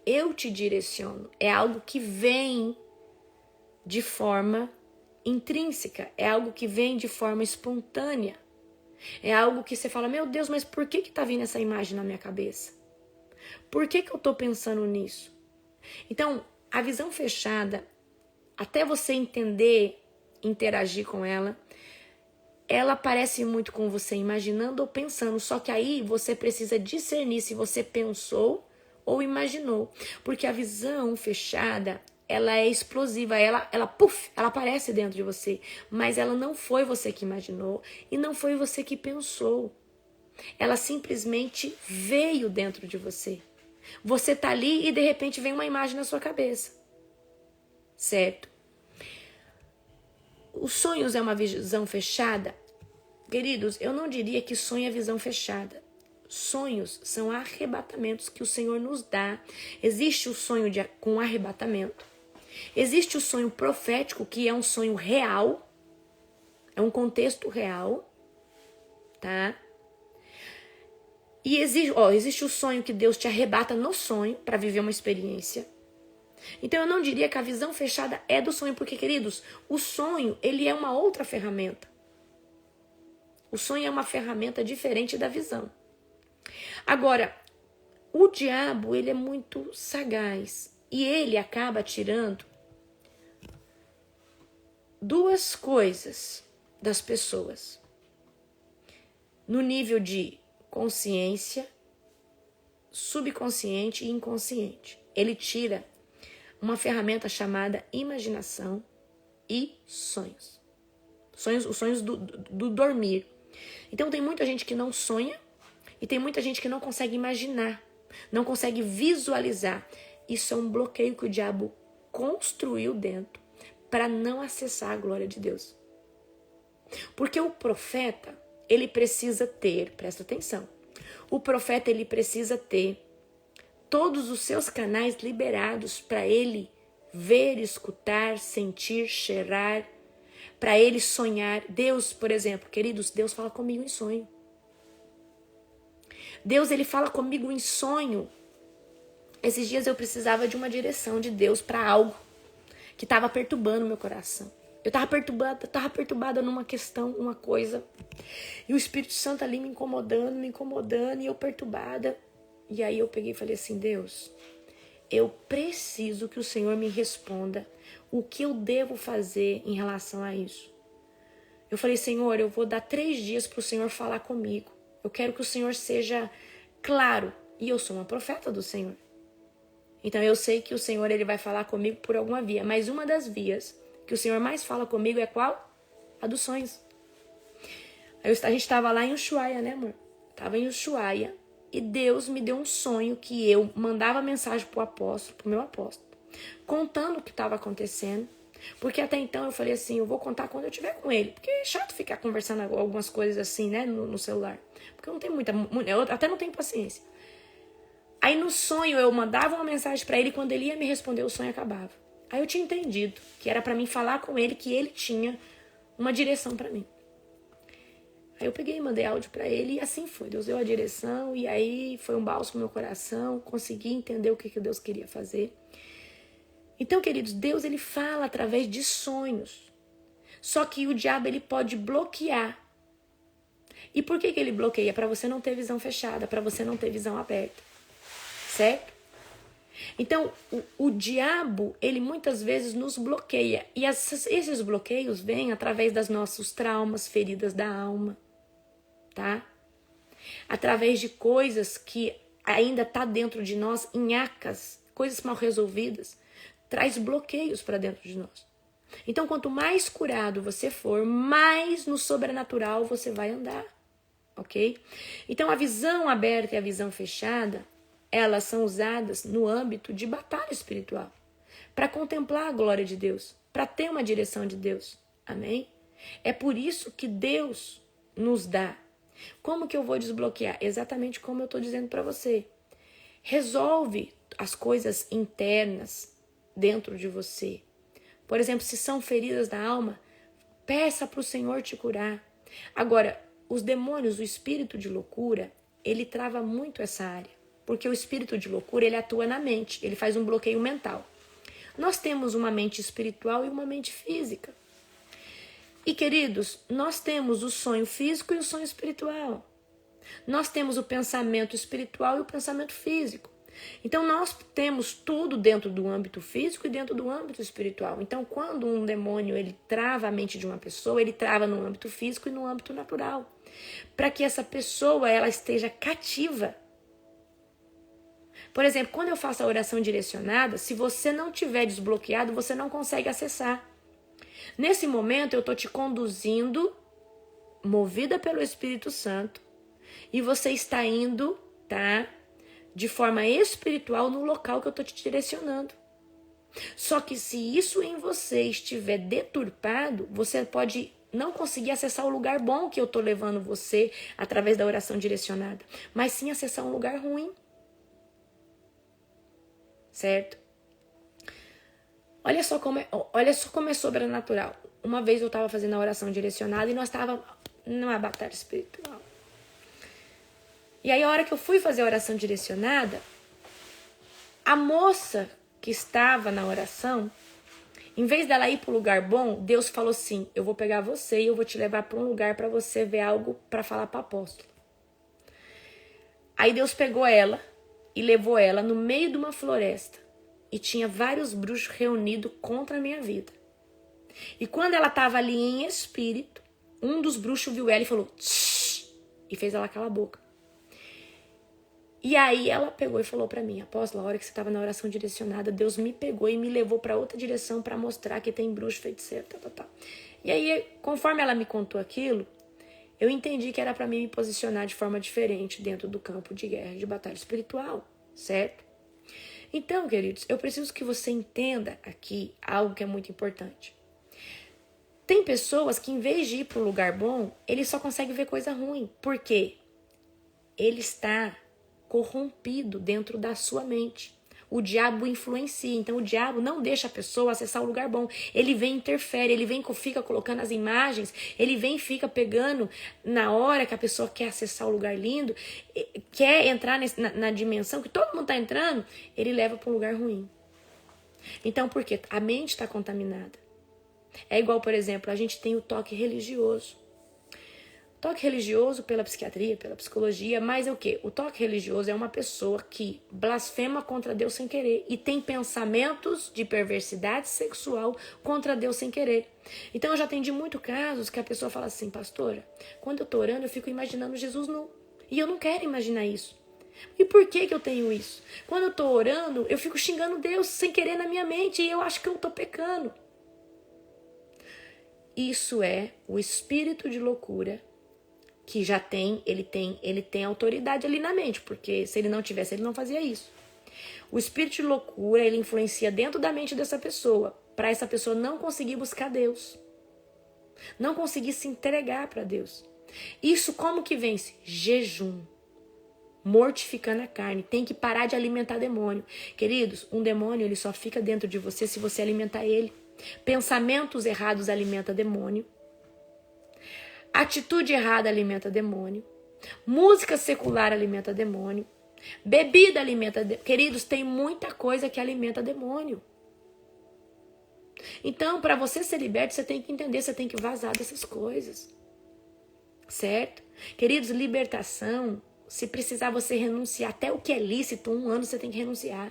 eu te direciono. É algo que vem de forma intrínseca. É algo que vem de forma espontânea. É algo que você fala, meu Deus, mas por que tá vindo essa imagem na minha cabeça? Por que eu tô pensando nisso? Então, a visão fechada, até você entender, interagir com ela, ela parece muito com você imaginando ou pensando, só que aí você precisa discernir se você pensou ou imaginou. Porque a visão fechada, ela é explosiva, ela aparece dentro de você, mas ela não foi você que imaginou e não foi você que pensou. Ela simplesmente veio dentro de você. Você tá ali e de repente vem uma imagem na sua cabeça. Certo? Os sonhos é uma visão fechada? Queridos, eu não diria que sonho é visão fechada. Sonhos são arrebatamentos que o Senhor nos dá. Existe o sonho com arrebatamento. Existe o sonho profético, que é um sonho real. É um contexto real. Tá? E existe o sonho que Deus te arrebata no sonho para viver uma experiência. Então eu não diria que a visão fechada é do sonho, porque, queridos, o sonho, ele é uma outra ferramenta. O sonho é uma ferramenta diferente da visão. Agora, o diabo, ele é muito sagaz e ele acaba tirando duas coisas das pessoas. No nível de consciência, subconsciente e inconsciente. Ele tira uma ferramenta chamada imaginação e sonhos. Os sonhos do dormir. Então tem muita gente que não sonha e tem muita gente que não consegue imaginar, não consegue visualizar. Isso é um bloqueio que o diabo construiu dentro para não acessar a glória de Deus. Porque o profeta, ele precisa ter, presta atenção, o profeta, ele precisa ter todos os seus canais liberados para ele ver, escutar, sentir, cheirar, para ele sonhar. Deus, por exemplo, queridos, Deus fala comigo em sonho. Deus, ele fala comigo em sonho. Esses dias eu precisava de uma direção de Deus para algo que estava perturbando meu coração. Eu estava perturbada numa questão, uma coisa. E o Espírito Santo ali me incomodando, e eu perturbada. E aí eu peguei e falei assim, Deus, eu preciso que o Senhor me responda o que eu devo fazer em relação a isso. Eu falei, Senhor, eu vou dar 3 dias para o Senhor falar comigo. Eu quero que o Senhor seja claro. E eu sou uma profeta do Senhor. Então eu sei que o Senhor, ele vai falar comigo por alguma via. Mas uma das vias que o Senhor mais fala comigo é qual? A dos sonhos. Aí a gente estava lá em Ushuaia, né, amor? Estava em Ushuaia. E Deus me deu um sonho que eu mandava mensagem pro meu apóstolo, contando o que estava acontecendo. Porque até então eu falei assim, eu vou contar quando eu estiver com ele. Porque é chato ficar conversando algumas coisas assim, né, no celular. Porque eu não tenho eu até não tenho paciência. Aí no sonho eu mandava uma mensagem para ele e quando ele ia me responder, o sonho acabava. Aí eu tinha entendido que era para mim falar com ele, que ele tinha uma direção para mim. Aí eu peguei e mandei áudio para ele e assim foi. Deus deu a direção e aí foi um bálsamo no meu coração. Consegui entender o que Deus queria fazer. Então, queridos, Deus, ele fala através de sonhos. Só que o diabo, ele pode bloquear. E por que ele bloqueia? Para você não ter visão fechada, para você não ter visão aberta. Certo? Então, o diabo, ele muitas vezes nos bloqueia. E esses bloqueios vêm através dos nossos traumas, feridas da alma. Tá? Através de coisas que ainda tá dentro de nós, nhacas, coisas mal resolvidas, traz bloqueios para dentro de nós. Então, quanto mais curado você for, mais no sobrenatural você vai andar, ok? Então, a visão aberta e a visão fechada, elas são usadas no âmbito de batalha espiritual, para contemplar a glória de Deus, para ter uma direção de Deus, amém? É por isso que Deus nos dá. Como que eu vou desbloquear? Exatamente como eu estou dizendo para você. Resolve as coisas internas dentro de você. Por exemplo, se são feridas da alma, peça para o Senhor te curar. Agora, os demônios, o espírito de loucura, ele trava muito essa área. Porque o espírito de loucura, ele atua na mente, ele faz um bloqueio mental. Nós temos uma mente espiritual e uma mente física. E, queridos, nós temos o sonho físico e o sonho espiritual. Nós temos o pensamento espiritual e o pensamento físico. Então, nós temos tudo dentro do âmbito físico e dentro do âmbito espiritual. Então, quando um demônio ele trava a mente de uma pessoa, ele trava no âmbito físico e no âmbito natural. Para que essa pessoa ela esteja cativa. Por exemplo, quando eu faço a oração direcionada, se você não tiver desbloqueado, você não consegue acessar. Nesse momento, eu estou te conduzindo, movida pelo Espírito Santo, e você está indo, tá? De forma espiritual no local que eu estou te direcionando. Só que se isso em você estiver deturpado, você pode não conseguir acessar o lugar bom que eu estou levando você através da oração direcionada, mas sim acessar um lugar ruim. Certo? Olha só como é sobrenatural. Uma vez eu estava fazendo a oração direcionada e nós estávamos numa batalha espiritual. E aí a hora que eu fui fazer a oração direcionada, a moça que estava na oração, em vez dela ir para o lugar bom, Deus falou assim, eu vou pegar você e eu vou te levar para um lugar para você ver algo para falar para o apóstolo. Aí Deus pegou ela e levou ela no meio de uma floresta. E tinha vários bruxos reunidos contra a minha vida. E quando ela estava ali em espírito, um dos bruxos viu ela e falou, shh, e fez ela calar a boca. E aí ela pegou e falou para mim, apóstola, a hora que você estava na oração direcionada, Deus me pegou e me levou para outra direção para mostrar que tem bruxo, feiticeiro, tal. E aí, conforme ela me contou aquilo, eu entendi que era para mim me posicionar de forma diferente dentro do campo de guerra, de batalha espiritual, certo? Então, queridos, eu preciso que você entenda aqui algo que é muito importante. Tem pessoas que, em vez de ir para um lugar bom, ele só consegue ver coisa ruim. Por quê? Ele está corrompido dentro da sua mente. O diabo influencia, então o diabo não deixa a pessoa acessar o lugar bom. Ele vem, interfere, ele vem, fica colocando as imagens, ele vem, fica pegando na hora que a pessoa quer acessar o lugar lindo, quer entrar na dimensão que todo mundo está entrando, ele leva para um lugar ruim. Então, por quê? A mente está contaminada. É igual, por exemplo, a gente tem o toque religioso. Toque religioso pela psiquiatria, pela psicologia, mas é o quê? O toque religioso é uma pessoa que blasfema contra Deus sem querer e tem pensamentos de perversidade sexual contra Deus sem querer. Então eu já atendi muito casos que a pessoa fala assim, pastora, quando eu tô orando eu fico imaginando Jesus nu. E eu não quero imaginar isso. E por que eu tenho isso? Quando eu tô orando, eu fico xingando Deus sem querer na minha mente e eu acho que eu tô pecando. Isso é o espírito de loucura que já ele tem autoridade ali na mente, porque se ele não tivesse, ele não fazia isso. O espírito de loucura, ele influencia dentro da mente dessa pessoa, para essa pessoa não conseguir buscar Deus, não conseguir se entregar para Deus. Isso como que vence? Jejum, mortificando a carne, tem que parar de alimentar demônio. Queridos, um demônio ele só fica dentro de você se você alimentar ele. Pensamentos errados alimentam demônio. Atitude errada alimenta demônio. Música secular alimenta demônio. Bebida alimenta demônio. Queridos, tem muita coisa que alimenta demônio. Então, para você ser liberto, você tem que entender, você tem que vazar dessas coisas. Certo? Queridos, libertação, se precisar você renunciar até o que é lícito, 1 ano você tem que renunciar.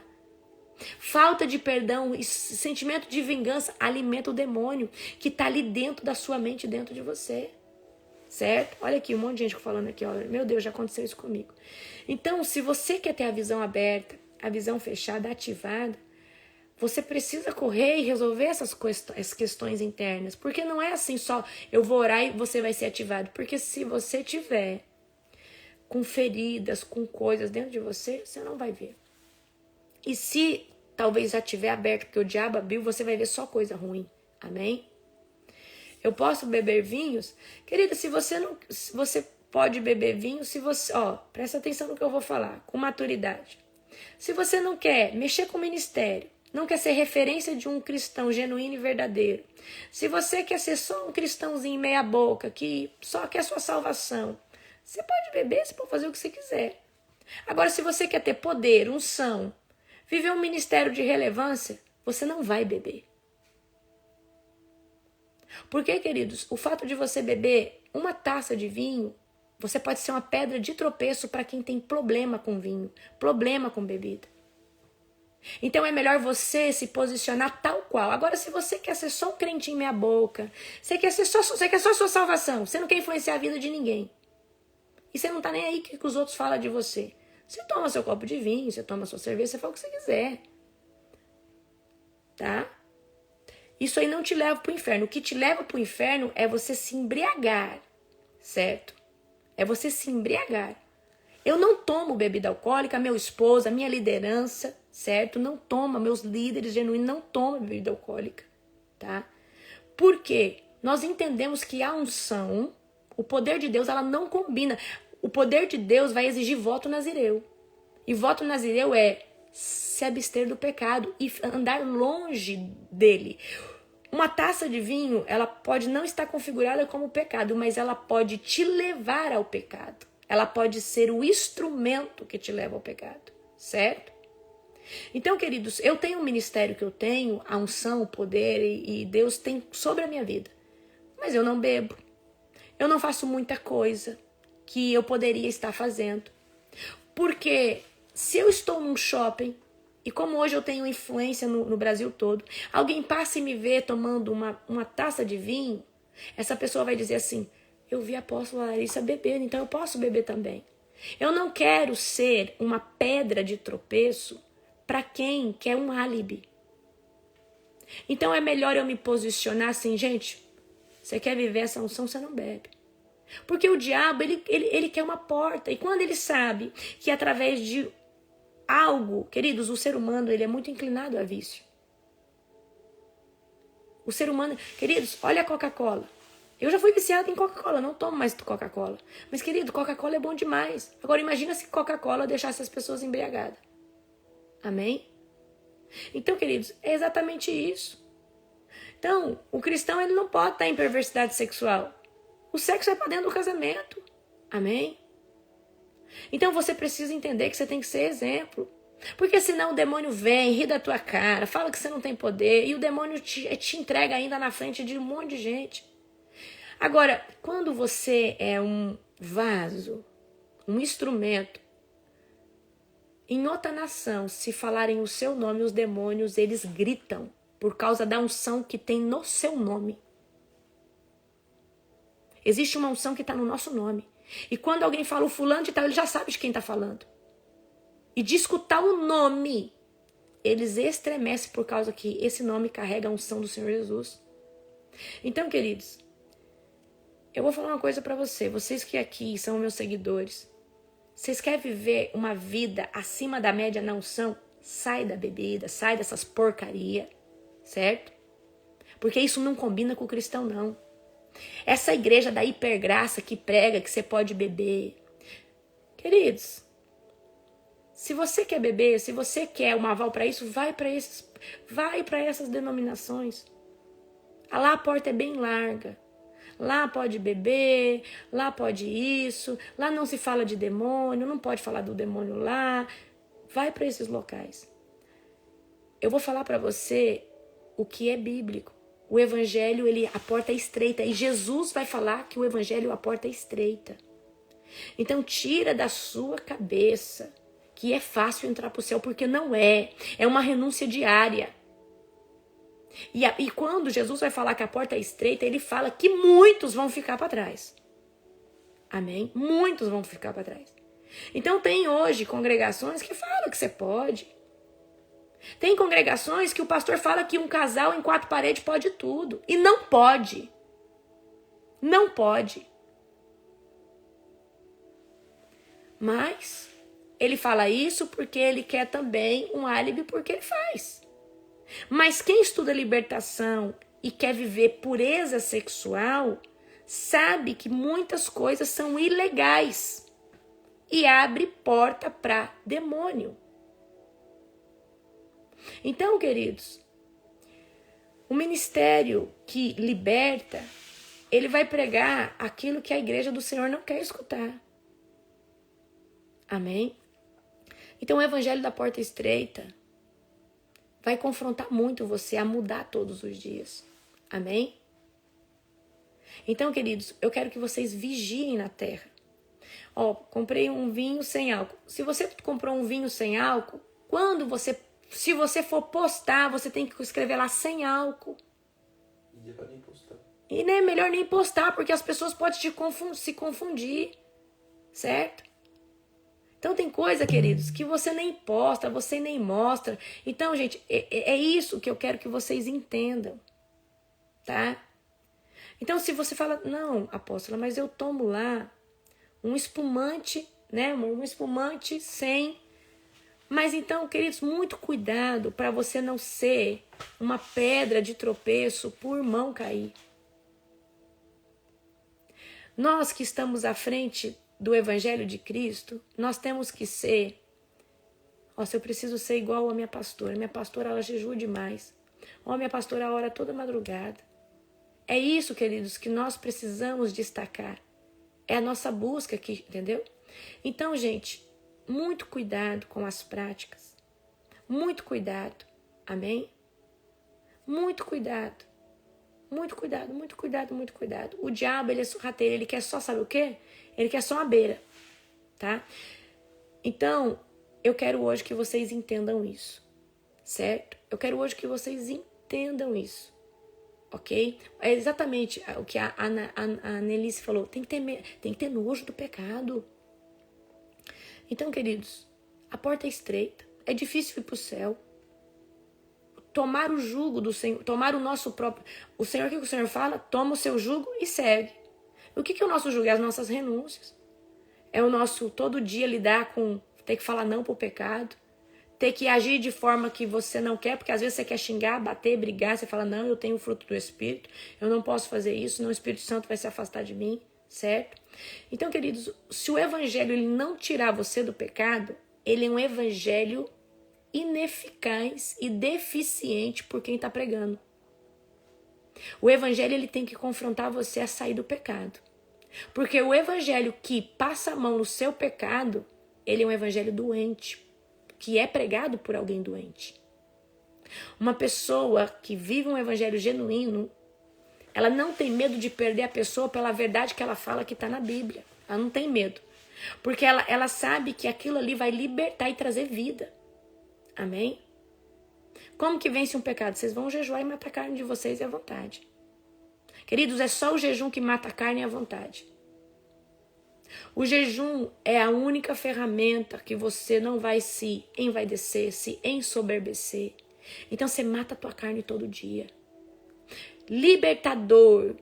Falta de perdão e sentimento de vingança alimenta o demônio que está ali dentro da sua mente, dentro de você. Certo? Olha aqui, um monte de gente falando aqui, olha, meu Deus, já aconteceu isso comigo. Então, se você quer ter a visão aberta, a visão fechada, ativada, você precisa correr e resolver essas questões internas. Porque não é assim só, eu vou orar e você vai ser ativado. Porque se você tiver com feridas, com coisas dentro de você, você não vai ver. E se talvez já tiver aberto, porque o diabo abriu, você vai ver só coisa ruim. Amém? Eu posso beber vinhos? Querida, se você pode beber vinho, se você, presta atenção no que eu vou falar, com maturidade. Se você não quer mexer com o ministério, não quer ser referência de um cristão genuíno e verdadeiro, se você quer ser só um cristãozinho meia boca, que só quer sua salvação, você pode beber, você pode fazer o que você quiser. Agora, se você quer ter poder, unção, viver um ministério de relevância, você não vai beber. Porque, queridos, o fato de você beber uma taça de vinho, você pode ser uma pedra de tropeço para quem tem problema com vinho, problema com bebida. Então é melhor você se posicionar tal qual. Agora, se você quer ser só um crentinho meia boca, você quer só a sua salvação, você não quer influenciar a vida de ninguém. E você não tá nem aí que os outros falam de você. Você toma seu copo de vinho, você toma sua cerveja, você faz o que você quiser. Tá? Isso aí não te leva pro inferno. O que te leva pro inferno é você se embriagar, certo? É você se embriagar. Eu não tomo bebida alcoólica, meu esposo, a minha liderança, certo? Não toma, meus líderes genuínos não tomam bebida alcoólica, tá? Por quê? Nós entendemos que a unção, o poder de Deus, ela não combina. O poder de Deus vai exigir voto nazireu. E voto nazireu é se abster do pecado e andar longe dele. Uma taça de vinho, ela pode não estar configurada como pecado, mas ela pode te levar ao pecado. Ela pode ser o instrumento que te leva ao pecado, certo? Então, queridos, eu tenho um ministério que eu tenho, a unção, o poder e Deus tem sobre a minha vida. Mas eu não bebo. Eu não faço muita coisa que eu poderia estar fazendo. Porque se eu estou num shopping, e como hoje eu tenho influência no Brasil todo, alguém passa e me vê tomando uma taça de vinho, essa pessoa vai dizer assim, eu vi a apóstola Larissa bebendo, então eu posso beber também. Eu não quero ser uma pedra de tropeço para quem quer um álibi. Então é melhor eu me posicionar assim, gente, você quer viver essa unção, você não bebe. Porque o diabo, ele quer uma porta. E quando ele sabe que através de algo, queridos, o ser humano, ele é muito inclinado a vício. O ser humano, queridos, olha a Coca-Cola. Eu já fui viciado em Coca-Cola, não tomo mais Coca-Cola. Mas, querido, Coca-Cola é bom demais. Agora, imagina se Coca-Cola deixasse as pessoas embriagadas. Amém? Então, queridos, é exatamente isso. Então, o cristão, ele não pode estar em perversidade sexual. O sexo é para dentro do casamento. Amém? Então, você precisa entender que você tem que ser exemplo. Porque senão o demônio vem, ri da tua cara, fala que você não tem poder. E o demônio te entrega ainda na frente de um monte de gente. Agora, quando você é um vaso, um instrumento, em outra nação, se falarem o seu nome, os demônios, eles gritam por causa da unção que tem no seu nome. Existe uma unção que está no nosso nome. E quando alguém fala o fulano de tal, ele já sabe de quem está falando. E de escutar o nome, eles estremecem por causa que esse nome carrega a unção do Senhor Jesus. Então, queridos, eu vou falar uma coisa para vocês que aqui são meus seguidores. Vocês querem viver uma vida acima da média na unção? Sai da bebida, sai dessas porcaria, certo? Porque isso não combina com o cristão, não. Essa igreja da hipergraça que prega que você pode beber. Queridos, se você quer beber, se você quer um aval para isso, vai para essas denominações. Lá a porta é bem larga. Lá pode beber, lá pode isso, lá não se fala de demônio, não pode falar do demônio lá. Vai para esses locais. Eu vou falar para você o que é bíblico. O evangelho, a porta é estreita. E Jesus vai falar que o evangelho, a porta é estreita. Então tira da sua cabeça que é fácil entrar para o céu, porque não é. É uma renúncia diária. E quando Jesus vai falar que a porta é estreita, ele fala que muitos vão ficar para trás. Amém? Muitos vão ficar para trás. Então tem hoje congregações que falam que você pode. Tem congregações que o pastor fala que um casal em 4 paredes pode tudo. E não pode. Não pode. Mas ele fala isso porque ele quer também um álibi porque ele faz. Mas quem estuda libertação e quer viver pureza sexual, sabe que muitas coisas são ilegais e abre porta para demônio. Então, queridos, o ministério que liberta, ele vai pregar aquilo que a igreja do Senhor não quer escutar. Amém? Então, o evangelho da porta estreita vai confrontar muito você a mudar todos os dias. Amém? Então, queridos, eu quero que vocês vigiem na terra. Ó, comprei um vinho sem álcool. Se você comprou um vinho sem álcool, se você for postar, você tem que escrever lá sem álcool. E é pra nem postar. E nem é melhor nem postar, porque as pessoas podem se confundir. Certo? Então tem coisa, queridos, que você nem posta, você nem mostra. Então, gente, é isso que eu quero que vocês entendam. Tá? Então, se você fala, não, apóstola, mas eu tomo lá um espumante, né? Um espumante sem. Mas então, queridos, muito cuidado para você não ser uma pedra de tropeço por mão cair. Nós que estamos à frente do Evangelho de Cristo, nós temos que ser. Ó, se eu preciso ser igual a minha pastora. Minha pastora, ela jejua demais. Ó, minha pastora ora toda madrugada. É isso, queridos, que nós precisamos destacar. É a nossa busca aqui, entendeu? Então, gente, muito cuidado com as práticas. Muito cuidado. Amém? Muito cuidado. Muito cuidado, muito cuidado, muito cuidado. O diabo, ele é sorrateiro, ele quer só, sabe o quê? Ele quer só uma beira, tá? Então, eu quero hoje que vocês entendam isso, certo? Eu quero hoje que vocês entendam isso, ok? É exatamente o que a Annelise falou, tem que ter nojo do pecado. Então, queridos, a porta é estreita, é difícil ir para o céu. Tomar o jugo do Senhor, tomar o nosso próprio... O Senhor, o que o Senhor fala? Toma o seu jugo e segue. O que é o nosso jugo? É as nossas renúncias. É o nosso todo dia lidar com... Ter que falar não pro pecado. Ter que agir de forma que você não quer, porque às vezes você quer xingar, bater, brigar. Você fala, não, eu tenho o fruto do Espírito. Eu não posso fazer isso, senão o Espírito Santo vai se afastar de mim, certo? Então, queridos, se o evangelho ele não tirar você do pecado, ele é um evangelho ineficaz e deficiente por quem está pregando. O evangelho ele tem que confrontar você a sair do pecado. Porque o evangelho que passa a mão no seu pecado, ele é um evangelho doente, que é pregado por alguém doente. Uma pessoa que vive um evangelho genuíno, ela não tem medo de perder a pessoa pela verdade que ela fala que está na Bíblia. Ela não tem medo. Porque ela sabe que aquilo ali vai libertar e trazer vida. Amém? Como que vence um pecado? Vocês vão jejuar e matar a carne de vocês e à vontade. Queridos, é só o jejum que mata a carne e à vontade. O jejum é a única ferramenta que você não vai se envaidecer, se ensoberbecer. Então você mata a tua carne todo dia. Libertador,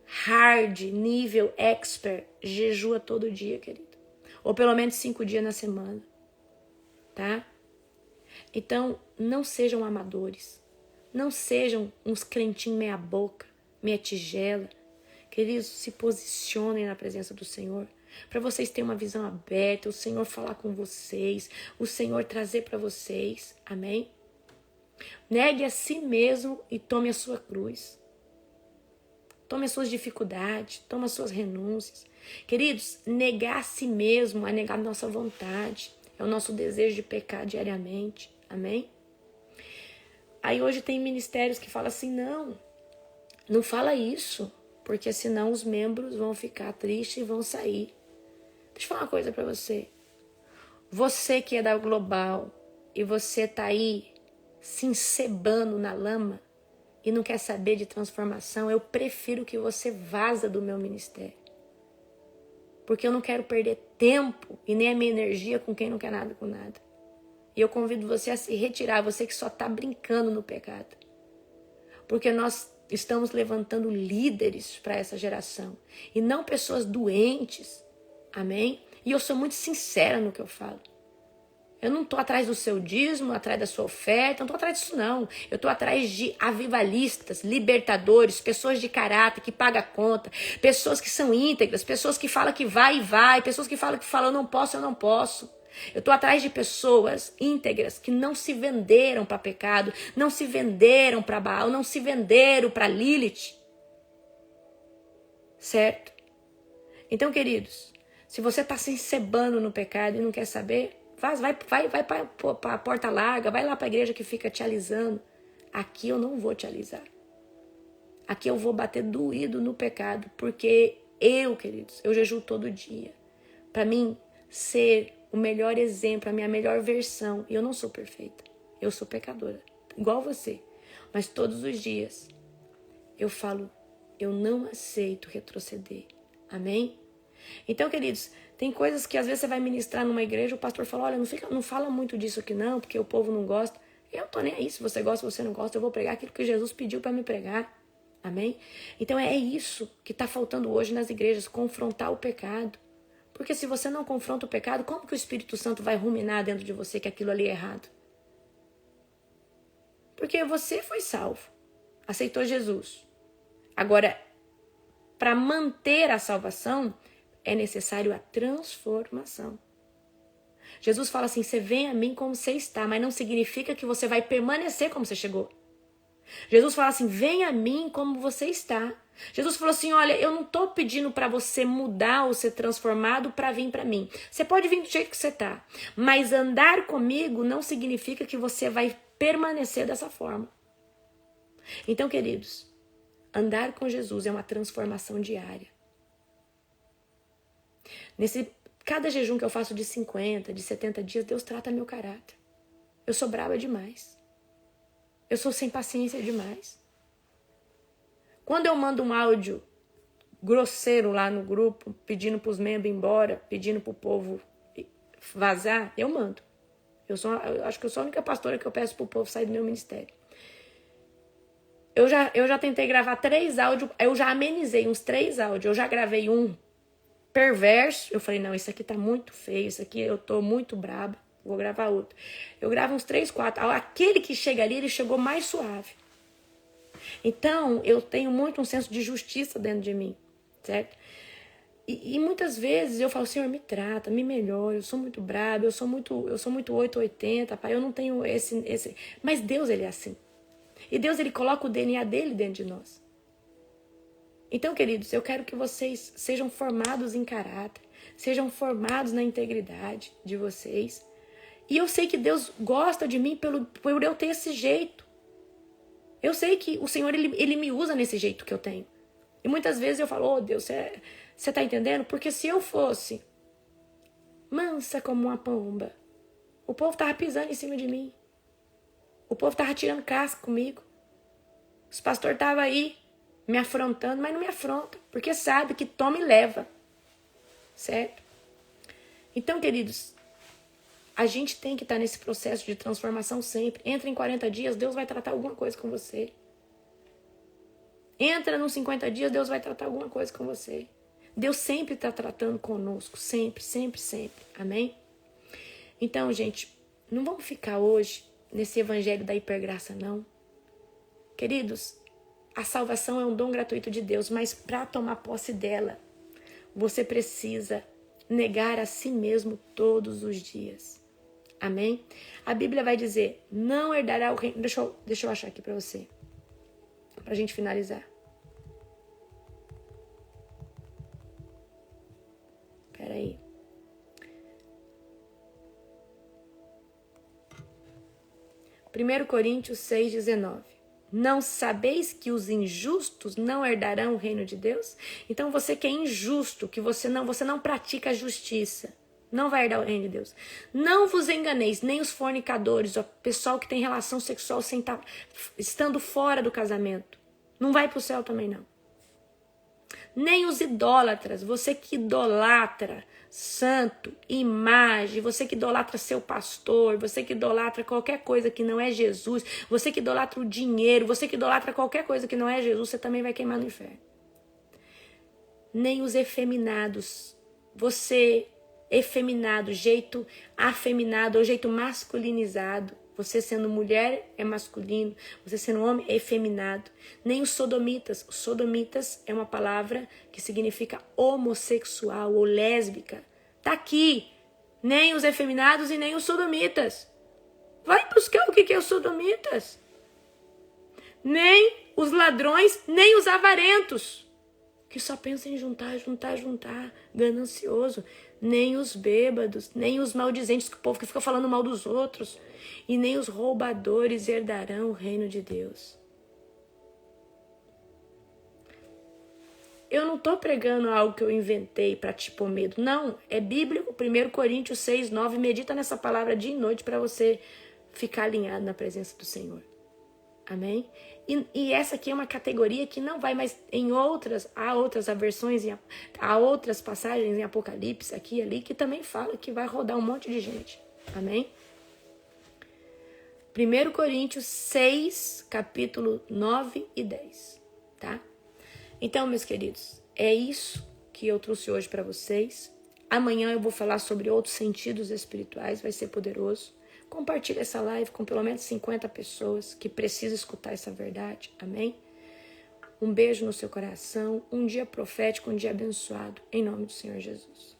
hard, nível expert, jejua todo dia, querido. Ou pelo menos 5 dias na semana. Tá? Então, não sejam amadores. Não sejam uns crentinhos meia boca, meia tigela. Queridos, se posicionem na presença do Senhor. Para vocês terem uma visão aberta, o Senhor falar com vocês, o Senhor trazer para vocês. Amém? Negue a si mesmo e tome a sua cruz. Tome as suas dificuldades, tome as suas renúncias. Queridos, negar a si mesmo é negar a nossa vontade. É o nosso desejo de pecar diariamente. Amém? Aí hoje tem ministérios que falam assim, não fala isso, porque senão os membros vão ficar tristes e vão sair. Deixa eu falar uma coisa pra você. Você que é da Global e você tá aí se encebando na lama e não quer saber de transformação, eu prefiro que você vaza do meu ministério. Porque eu não quero perder tempo e nem a minha energia com quem não quer nada com nada. E eu convido você a se retirar, você que só está brincando no pecado. Porque nós estamos levantando líderes para essa geração. E não pessoas doentes. Amém? E eu sou muito sincera no que eu falo. Eu não estou atrás do seu dízimo, atrás da sua oferta, não estou atrás disso não. Eu estou atrás de avivalistas, libertadores, pessoas de caráter, que pagam a conta, pessoas que são íntegras, pessoas que falam que vai e vai, pessoas que falam eu não posso, eu não posso. Eu estou atrás de pessoas íntegras que não se venderam para pecado, não se venderam para Baal, não se venderam para Lilith. Certo? Então, queridos, se você está se encebando no pecado e não quer saber, vai para a porta larga, vai lá para a igreja que fica te alisando. Aqui eu não vou te alisar. Aqui eu vou bater doído no pecado, porque queridos, eu jejuo todo dia. Para mim ser o melhor exemplo, a minha melhor versão. E eu não sou perfeita. Eu sou pecadora, igual você. Mas todos os dias eu falo, eu não aceito retroceder. Amém? Então, queridos, tem coisas que às vezes você vai ministrar numa igreja, o pastor fala, olha, não fala muito disso aqui não, porque o povo não gosta. Eu tô nem aí, se você gosta, se você não gosta, eu vou pregar aquilo que Jesus pediu para me pregar. Amém? Então é isso que está faltando hoje nas igrejas, confrontar o pecado. Porque se você não confronta o pecado, como que o Espírito Santo vai ruminar dentro de você que aquilo ali é errado? Porque você foi salvo, aceitou Jesus. Agora, para manter a salvação, é necessário a transformação. Jesus fala assim, você vem a mim como você está, mas não significa que você vai permanecer como você chegou. Jesus fala assim, vem a mim como você está. Jesus falou assim, olha, eu não estou pedindo para você mudar ou ser transformado para vir para mim. Você pode vir do jeito que você está, mas andar comigo não significa que você vai permanecer dessa forma. Então, queridos, andar com Jesus é uma transformação diária. Cada jejum que eu faço de 50, de 70 dias, Deus trata meu caráter. Eu sou brava demais. Eu sou sem paciência demais. Quando eu mando um áudio grosseiro lá no grupo, pedindo para os membros ir embora, pedindo para o povo vazar, eu mando. Eu acho que eu sou a única pastora que eu peço para o povo sair do meu ministério. Eu já tentei gravar 3 áudios, eu já amenizei uns 3 áudios. Eu já gravei um perverso. Eu falei, não, isso aqui tá muito feio, isso aqui eu tô muito braba. Vou gravar outro. Eu gravo uns 3, 4. Aquele que chega ali, ele chegou mais suave. Então, eu tenho muito um senso de justiça dentro de mim, certo? E muitas vezes eu falo, Senhor, me trata, me melhora, eu sou muito braba, eu sou muito 880, pai, eu não tenho esse... Mas Deus, ele é assim. E Deus, ele coloca o DNA dele dentro de nós. Então, queridos, eu quero que vocês sejam formados em caráter, sejam formados na integridade de vocês. E eu sei que Deus gosta de mim por eu ter esse jeito. Eu sei que o Senhor, ele me usa nesse jeito que eu tenho. E muitas vezes eu falo, Deus, você tá entendendo? Porque se eu fosse mansa como uma pomba, o povo tava pisando em cima de mim. O povo tava tirando casca comigo. Os pastores estavam aí me afrontando, mas não me afronta, porque sabe que toma e leva. Certo? Então, queridos, a gente tem que estar nesse processo de transformação sempre. Entra em 40 dias, Deus vai tratar alguma coisa com você. Entra nos 50 dias, Deus vai tratar alguma coisa com você. Deus sempre está tratando conosco. Sempre, sempre, sempre. Amém? Então, gente, não vamos ficar hoje nesse evangelho da hipergraça, não. Queridos, a salvação é um dom gratuito de Deus, mas para tomar posse dela, você precisa negar a si mesmo todos os dias. Amém? A Bíblia vai dizer, não herdará o reino... Deixa eu achar aqui para você. Pra gente finalizar. Peraí. Primeiro Coríntios 6:19. Não sabeis que os injustos não herdarão o reino de Deus? Então você que é injusto, que você não pratica a justiça, não vai herdar o reino de Deus. Não vos enganeis, nem os fornicadores, o pessoal que tem relação sexual estando fora do casamento. Não vai para o céu também, não. Nem os idólatras, você que idolatra santo, imagem, você que idolatra seu pastor, você que idolatra qualquer coisa que não é Jesus, você que idolatra o dinheiro, você que idolatra qualquer coisa que não é Jesus, você também vai queimar no inferno. Nem os efeminados, você efeminado, jeito afeminado, ou jeito masculinizado. Você sendo mulher é masculino, você sendo homem é efeminado. Nem os sodomitas. Os sodomitas é uma palavra que significa homossexual ou lésbica. Tá aqui. Nem os efeminados e nem os sodomitas. Vai buscar o que é os sodomitas. Nem os ladrões, nem os avarentos, que só pensam em juntar, ganancioso. Nem os bêbados, nem os maldizentes, que o povo que fica falando mal dos outros, e nem os roubadores herdarão o reino de Deus. Eu não estou pregando algo que eu inventei para te pôr medo. Não, é bíblico. 1 Coríntios 6, 9. Medita nessa palavra dia e noite para você ficar alinhado na presença do Senhor. Amém? E essa aqui é uma categoria que não vai mais em outras, há outras versões, há outras passagens em Apocalipse, aqui e ali, que também fala que vai rodar um monte de gente. Amém? 1 Coríntios 6, capítulo 9 e 10. Tá? Então, meus queridos, é isso que eu trouxe hoje para vocês. Amanhã eu vou falar sobre outros sentidos espirituais, vai ser poderoso. Compartilhe essa live com pelo menos 50 pessoas que precisam escutar essa verdade. Amém? Um beijo no seu coração, um dia profético, um dia abençoado. Em nome do Senhor Jesus.